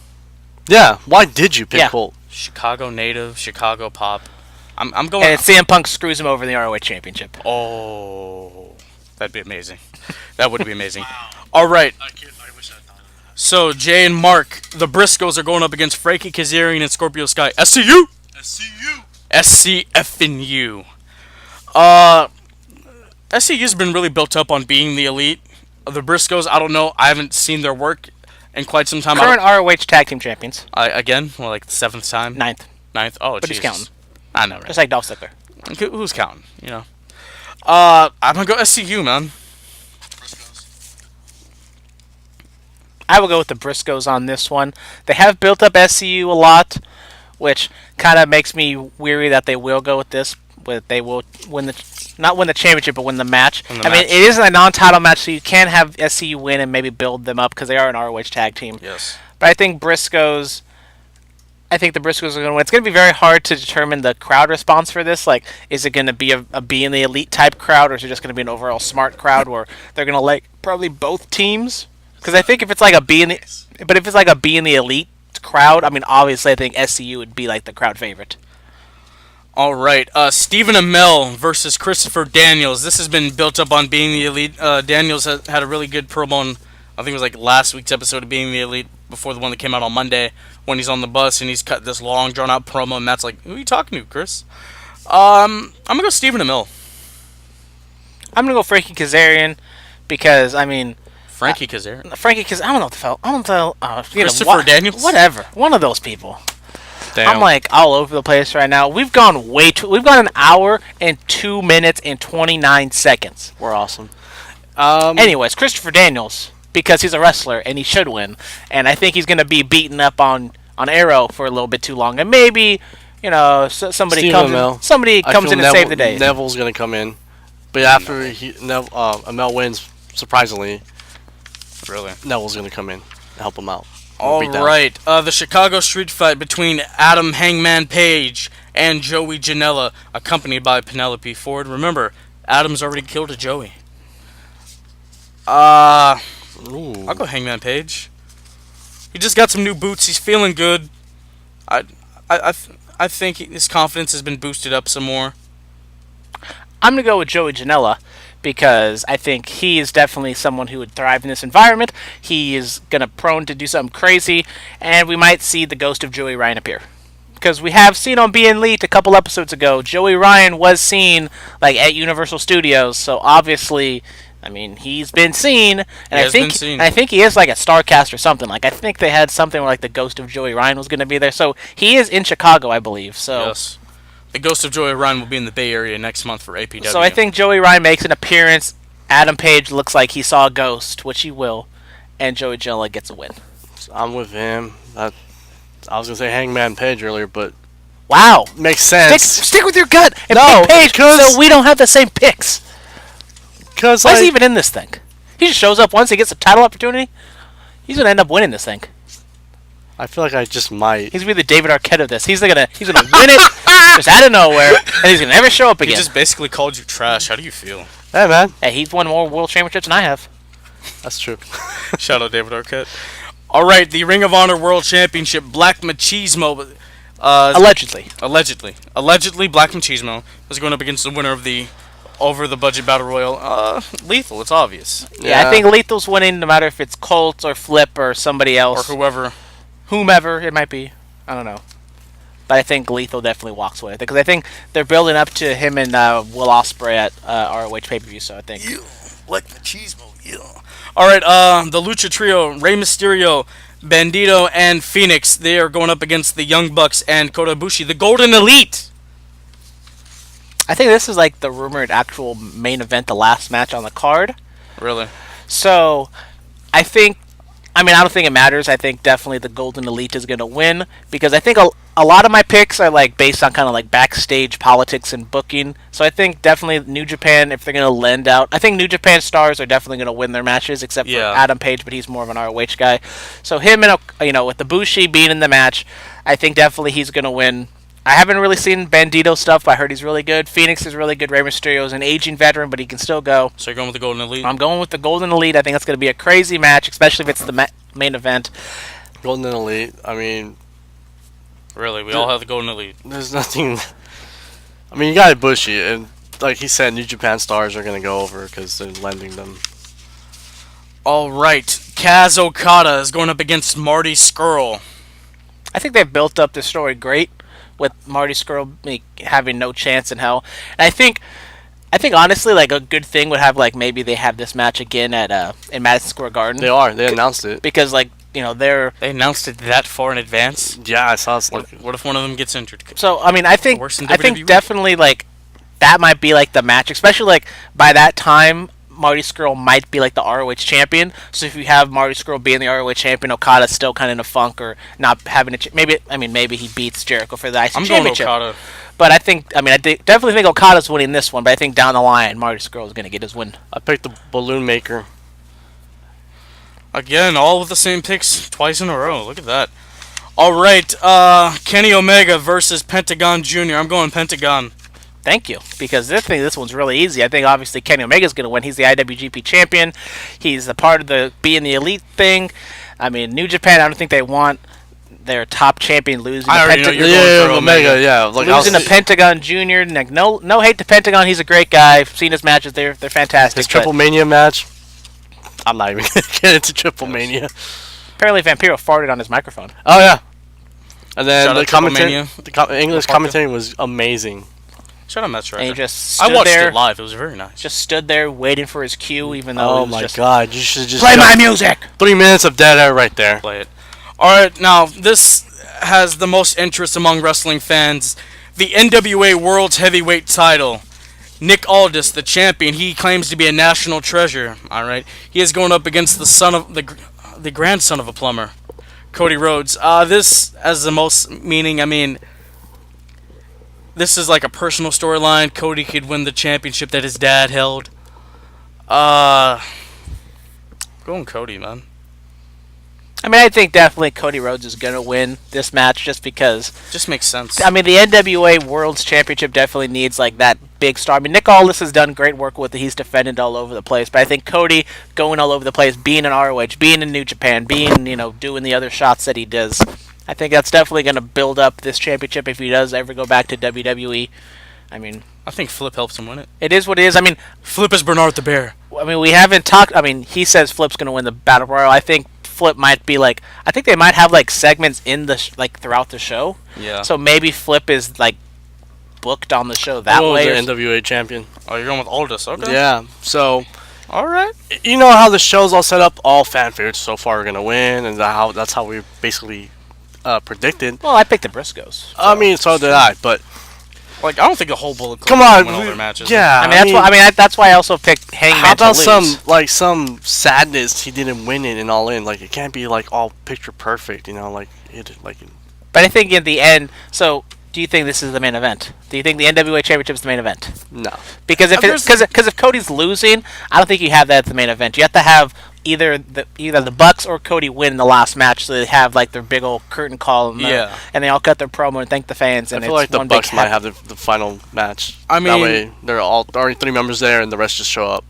Yeah. Why did you pick Yeah. Colt? Chicago native, Chicago pop. I'm going. And CM Punk screws him over in the ROH Championship. Oh, that'd be amazing. That would be amazing. All right. I wish I thought of that. So Jay and Mark, the Briscoes are going up against Frankie Kazarian and Scorpio Sky. SCU. SCFNU. SCU's been really built up on being the elite. The Briscoes, I don't know. I haven't seen their work in quite some time. Current ROH Tag Team Champions. Again, well, like the 7th time? Ninth. 9th? Oh, But he's Jesus. counting. I know, right? Just like Dolph Ziggler. Who's counting, you know? I'm going to go SCU, man. I will go with the Briscoes on this one. They have built up SCU a lot, which kind of makes me weary that they will go with this. They will not win the championship, but win the match. Win the I mean, match. it is a non-title match, so you can have SCU win and maybe build them up because they are an ROH tag team. Yes. But I think the Briscoes are going to win. It's going to be very hard to determine the crowd response for this. Like, is it going to be a Being the Elite type crowd, or is it just going to be an overall smart crowd where they're going to like probably both teams? Because I think if it's like a Being the Elite crowd, I mean, obviously I think SCU would be like the crowd favorite. All right, Stephen Amell versus Christopher Daniels. This has been built up on Being the Elite. Daniels had a really good promo on, I think it was like last week's episode of Being the Elite, before the one that came out on Monday, when he's on the bus and he's cut this long, drawn-out promo, and Matt's like, who are you talking to, Chris? I'm going to go Stephen Amell. I'm going to go Frankie Kazarian because, I mean... Frankie Kazarian. Frankie Kazarian, I don't know what the hell. I don't know. Christopher Daniels? Whatever. One of those people. Damn. I'm like all over the place right now. We've gone an hour and 2 minutes and 29 seconds. We're awesome. Anyways, Christopher Daniels, because he's a wrestler and he should win, and I think he's going to be beaten up on Arrow for a little bit too long, and maybe somebody Steve comes Amell. in, somebody I comes feel in and save the day. Neville's gonna come in, but after Amell wins, surprisingly, Really? Neville's gonna come in and help him out. All Beat down. right, the Chicago street fight between Adam Hangman Page and Joey Janela, accompanied by Penelope Ford. Remember, Adam's already killed a Joey. I'll go Hangman Page. He just got some new boots. He's feeling good. I think his confidence has been boosted up some more. I'm going to go with Joey Janela because I think he is definitely someone who would thrive in this environment. He is prone to do something crazy, and we might see the ghost of Joey Ryan appear. Because we have seen on Being Elite a couple episodes ago, Joey Ryan was seen at Universal Studios, so obviously, I mean, he's been seen, and I think he is like a Starcast or something. I think they had something where the ghost of Joey Ryan was going to be there, so he is in Chicago, I believe. So. Yes. The ghost of Joey Ryan will be in the Bay Area next month for APW. So I think Joey Ryan makes an appearance. Adam Page looks like he saw a ghost, which he will, and Joey Janela gets a win. I'm with him. I was gonna say Hangman Page earlier, but Wow, makes sense. stick with your gut and No, pick Page because- so we don't have the same picks. Because Why is he even in this thing? He just shows up once, he gets a title opportunity. He's gonna end up winning this thing. I feel like I just might. He's gonna be the David Arquette of this. He's gonna win it just out of nowhere, and he's gonna never show up he again. just basically called you trash. How do you feel? Hey man, Hey, he's won more world championships than I have. That's true. Shout out David Arquette. All right, the Ring of Honor World Championship, Black Machismo. Allegedly, Black Machismo is going up against the winner of the Over the Budget Battle Royal. Lethal, it's obvious. yeah, I think Lethal's winning no matter if it's Colt or Flip or somebody else. Or whoever. Whomever it might be. I don't know. But I think Lethal definitely walks away with it because I think they're building up to him and Will Ospreay at ROH pay-per-view, so I think... Yeah, Black Machismo, yeah. All right, the Lucha Trio, Rey Mysterio, Bandito, and Phoenix, they are going up against the Young Bucks and Kota Ibushi, the Golden Elite. I think this is like the rumored actual main event, the last match on the card. Really? So, I don't think it matters. I think definitely the Golden Elite is going to win because I think a lot of my picks are like based on kind of like backstage politics and booking. So I think definitely New Japan, if they're going to lend out, I think New Japan stars are definitely going to win their matches except for Adam Page, but he's more of an ROH guy. So him and with Ibushi being in the match, I think definitely he's going to win. I haven't really seen Bandito stuff, but I heard he's really good. Phoenix is really good. Rey Mysterio is an aging veteran, but he can still go. So you're going with the Golden Elite? I'm going with the Golden Elite. I think that's going to be a crazy match, especially if it's the main event. Golden Elite, I mean... Really, we all have the Golden Elite. There's nothing... I mean, you got Ibushi, and like he said, New Japan stars are going to go over because they're lending them. All right, Kaz Okada is going up against Marty Scurll. I think they've built up the story great with Marty Scurll having no chance in hell. And I think honestly, like a good thing would have like maybe they have this match again at in Madison Square Garden. They announced it because like they announced it that far in advance. Yeah, I saw it. What if one of them gets injured? So I mean, I think definitely like that might be like the match, especially like by that time. Marty Scurll might be like the ROH champion. So if you have Marty Scurll being the ROH champion, Okada's still kind of in a funk or not having a maybe he beats Jericho for the IC championship. Going Okada. But I definitely think Okada's winning this one. But I think down the line, Marty Scurll is going to get his win. I picked the Balloon Maker. Again, all with the same picks twice in a row. Look at that. All right, Kenny Omega versus Pentagon Jr. I'm going Pentagon. Thank you, because this one's really easy. I think obviously Kenny Omega's going to win. He's the IWGP champion. He's a part of the being the elite thing. I mean, New Japan, I don't think they want their top champion losing. I already know you're going for Omega. Yeah, like losing to Pentagon Jr. Like, no hate to Pentagon. He's a great guy. I've seen his matches. They're fantastic. His Triple Mania match. I'm not even going to get into Triple Mania. Apparently, Vampiro farted on his microphone. Oh yeah, and then the English Parker. commentary was amazing. Shut up, Matt Striker. And he just stood I watched there, it live. It was very nice. Just stood there waiting for his cue, even though Oh my god, you should just play my music. 3 minutes of dead air right there. Play it. All right, now this has the most interest among wrestling fans. The NWA World's Heavyweight Title. Nick Aldis, the champion, he claims to be a national treasure. All right, he is going up against the son of the grandson of a plumber, Cody Rhodes. This has the most meaning. I mean, this is like a personal storyline. Cody could win the championship that his dad held. Going Cody, man. I mean, I think definitely Cody Rhodes is going to win this match just because... Just makes sense. I mean, the NWA World's Championship definitely needs, like, that big star. I mean, Nick Aldis has done great work with it. He's defended all over the place. But I think Cody going all over the place, being in ROH, being in New Japan, being, doing the other shots that he does, I think that's definitely going to build up this championship if he does ever go back to WWE. I mean... I think Flip helps him win it. It is what it is. I mean... Flip is Bernard the Bear. I mean, we haven't talked... I mean, he says Flip's going to win the Battle Royal. I think Flip might be like... I think they might have, like, segments in the... throughout the show. Yeah. So maybe Flip is, like, booked on the show that way. The NWA champion. Oh, you're going with Aldis. Okay. Yeah. So... Alright. You know how the show's all set up? All fan favorites so far are going to win. And that's how we basically predicted. Well, I picked the Briscoes. So. I mean, so did I. But... Like, I don't think the whole Bullet Club Come on, win all their matches. Yeah, that's why I also picked Hangman. How about to lose. some sadness he didn't win it and all in? Like, it can't be like all picture perfect, like it like. But I think in the end, so do you think this is the main event? Do you think the NWA Championship is the main event? No, because if Cody's losing, I don't think you have that at the main event. You have to have either the Bucks or Cody win the last match, so they have like their big old curtain call, and they all cut their promo and thank the fans. And I feel like the Bucks might have the final match. I mean, that way they're already 3 members there, and the rest just show up.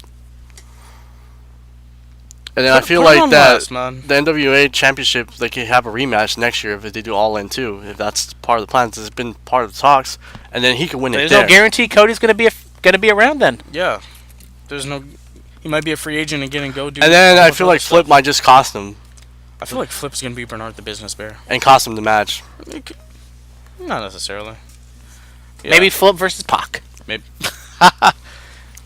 And then I feel put it like on that last, man. the NWA Championship, they could have a rematch next year if they do All In too. If that's part of the plans, it's been part of the talks, and then he could win it There's there. no guarantee Cody's gonna be around then. Yeah. There's no. He might be a free agent again and go do. And then all I the feel other like Flip stuff. might just cost him I feel like Flip's gonna be Bernard the Business Bear. and cost him the match. Not necessarily. Yeah. Maybe Flip versus Pac. Maybe.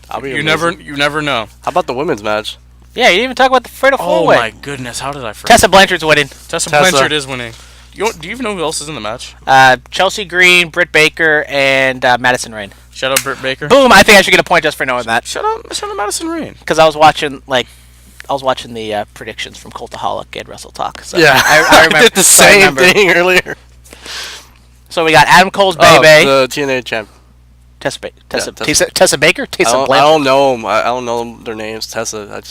I'll be You amazing. never know. How about the women's match? Yeah, you didn't even talk about the Fatal Oh Four Way. my goodness! How did I forget? Tessa Blanchard's winning. Tessa Tessa. Blanchard is winning. Do you even know who else is in the match? Chelsea Green, Britt Baker, and Madison Rain. Shout out Britt Baker. Boom! I think I should get a point just for knowing that Shout out Madison Rain. because I was watching the predictions from Cultaholic and Wrestle Talk. So Yeah, I remember. did the so I same remember. thing earlier. So we got Adam Cole's Oh, baby, the TNA champ. Tessa Baker, Tessa. Tessa Baker, I Tessa don't Blanchard. know them. I don't know their names. Tessa.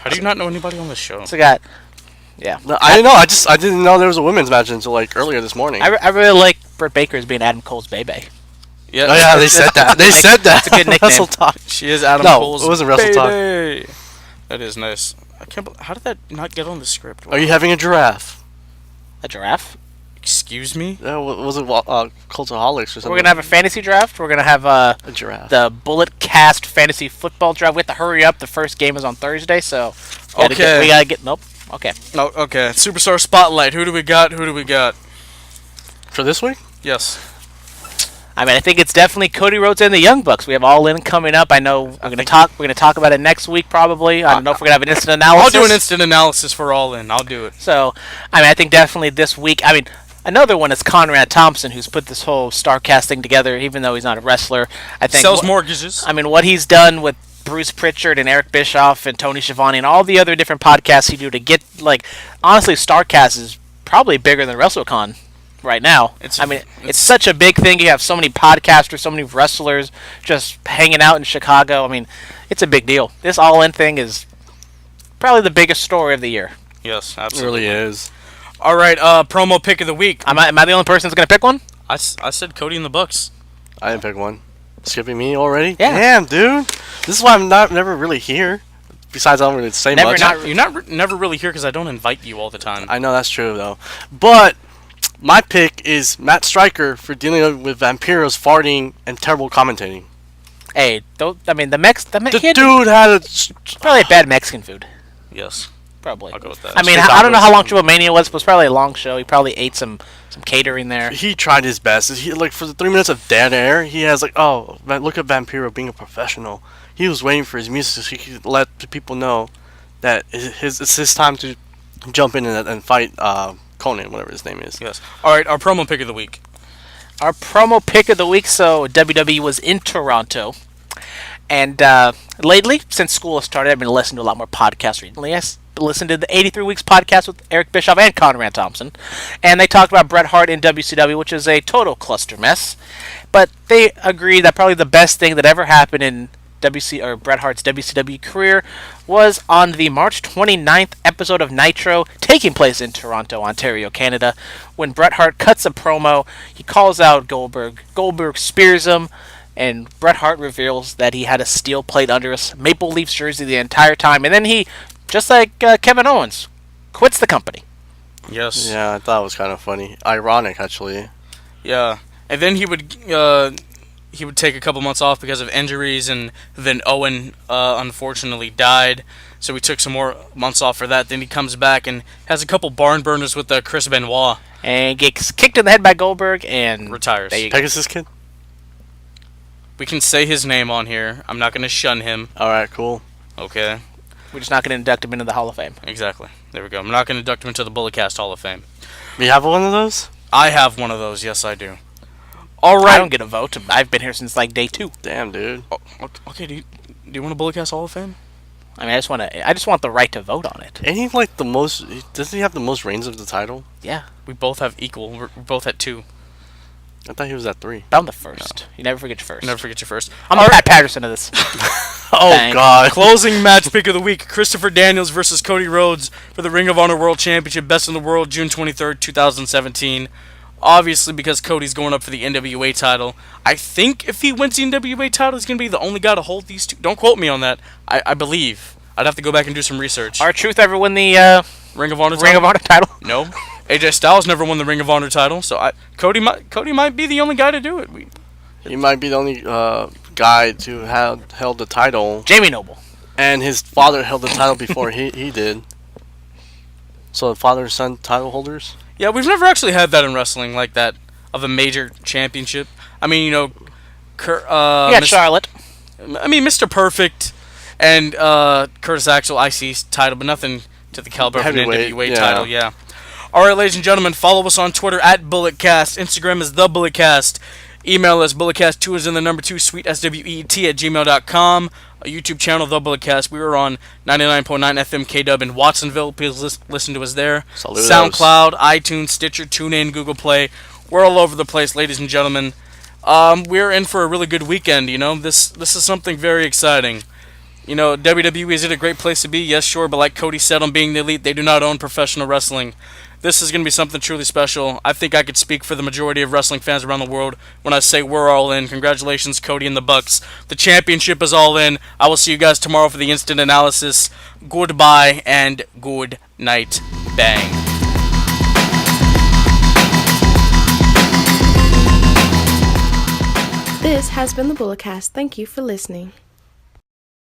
How do you not know anybody on this show? So we got, yeah. No, I didn't know. I didn't know there was a women's match until like earlier this morning. I really like Britt Baker as being Adam Cole's baby. Yeah. Oh yeah, they said that. They said that. It's a good nickname. Wrestle Talk. She is Adam No, Cole's it wasn't Wrestle Talk. baby. That is nice. I can't. How did that not get on the script? Are you having a giraffe? A giraffe. Excuse me? Was it Cultaholics or something? We're gonna have a fantasy draft. We're gonna have a giraffe. the Bullet Cast fantasy football draft. We have to hurry up. The first game is on Thursday, so Okay. we gotta get. Nope. Okay. Oh, okay. Superstar Spotlight. Who do we got? For this week? Yes. I mean, I think it's definitely Cody Rhodes and the Young Bucks. We have All In coming up. I know we're gonna talk about it next week probably. I don't know if we're gonna have an instant I'll analysis. do an instant analysis for All In. I'll do it. So, I mean, I think definitely this week. I mean, another one is Conrad Thompson, who's put this whole StarCast thing together, even though he's not a wrestler. I think Sells mortgages. I mean, what he's done with Bruce Pritchard and Eric Bischoff and Tony Schiavone and all the other different podcasts he do to get, like, honestly, StarCast is probably bigger than WrestleCon right now. It's such a big thing. You have so many podcasters, so many wrestlers just hanging out in Chicago. I mean, it's a big deal. This All In thing is probably the biggest story of the year. Yes, It absolutely. really is. All right, promo pick of the week. Am I the only person that's going to pick one? I said Cody and the Bucks. I didn't pick one. Skipping me already? Yeah. Damn, dude. This is why I'm never really here. Besides, I don't really say Never much. not- You're never really here because I don't invite you all the time. I know that's true though. But my pick is Matt Stryker for dealing with Vampiros farting and terrible commentating. Hey, the The he had dude had a probably a bad Mexican food. Yes, Probably. I'll go with that. I mean, Straight I don't know how long tacos. Triple Mania was, but it was probably a long show. He probably ate some catering there. he tried his best. He like for the 3 minutes of dead air, he has like, oh, look at Vampiro being a professional. He was waiting for his music so he could let the people know that it's his time to jump in and fight Conan, whatever his name is. Yes. All right, our promo pick of the week. Our promo pick of the week, so WWE was in Toronto. And lately, since school has started, I've been listening to a lot more podcasts recently. I listened to the 83 Weeks podcast with Eric Bischoff and Conrad Thompson. And they talked about Bret Hart in WCW, which is a total cluster mess. But they agreed that probably the best thing that ever happened in Bret Hart's WCW career was on the March 29th episode of Nitro, taking place in Toronto, Ontario, Canada, when Bret Hart cuts a promo. He calls out Goldberg. Goldberg spears him, and Bret Hart reveals that he had a steel plate under his Maple Leafs jersey the entire time, and then he, just like Kevin Owens, quits the company. Yes. Yeah, I thought it was kind of funny. Ironic, actually. Yeah. And then he would take a couple months off because of injuries, and then Owen unfortunately died. So we took some more months off for that. Then he comes back and has a couple barn burners with Chris Benoit. And gets kicked in the head by Goldberg and Retires. There you go. Pegasus Kid? We can say his name on here. I'm not going to shun him. Alright, cool. Okay. We're just not going to induct him into the Hall of Fame. Exactly. There we go. I'm not going to induct him into the Bulletcast Hall of Fame. You have one of those? I have one of those. Yes, I do. All I right. don't get a vote. I've been here since like day 2. Damn, dude. Oh, okay. Do you want a Bulletcast Hall of Fame? I mean, I just want the right to vote on it. Ain't he like the most... Doesn't he have the most reigns of the title? Yeah, We both have equal. We're both at 2. I thought he was at 3. I'm the first. You never forget your first. Never forget your first. I'm the Pat Patterson of this. Oh, Dang. God. Closing match pick of the week: Christopher Daniels versus Cody Rhodes for the Ring of Honor World Championship, Best in the World, June 23rd, 2017. Obviously, because Cody's going up for the NWA title. I think if he wins the NWA title, he's going to be the only guy to hold these two. Don't quote me on that. I believe. I'd have to go back and do some research. R-Truth ever win the Ring of Honor title? Ring of Honor title? No. AJ Styles never won the Ring of Honor title, so Cody might be the only guy to do it. He might be the only guy to have held the title. Jamie Noble. And his father held the title before he did. So the father and son title holders? Yeah, we've never actually had that in wrestling like that, of a major championship. I mean, Charlotte. I mean, Mr. Perfect and Curtis Axel IC title, but nothing to the caliber of an NWA title, yeah. Alright, ladies and gentlemen, follow us on Twitter at BulletCast. Instagram is The BulletCast. Email us, bulletcast2 is in the number 2, sweetswet@gmail.com. A YouTube channel, The BulletCast. We were on 99.9 FM KW in Watsonville. Please listen to us there. Saludos. SoundCloud, iTunes, Stitcher, TuneIn, Google Play. We're all over the place, ladies and gentlemen. We're in for a really good weekend, you know. This is something very exciting. You know, WWE, is it a great place to be? Yes, sure, but like Cody said on Being the Elite, they do not own professional wrestling. This is going to be something truly special. I think I could speak for the majority of wrestling fans around the world when I say we're all in. Congratulations, Cody and the Bucks. The championship is all in. I will see you guys tomorrow for the instant analysis. Goodbye and good night. Bang. This has been the BulletCast. Thank you for listening.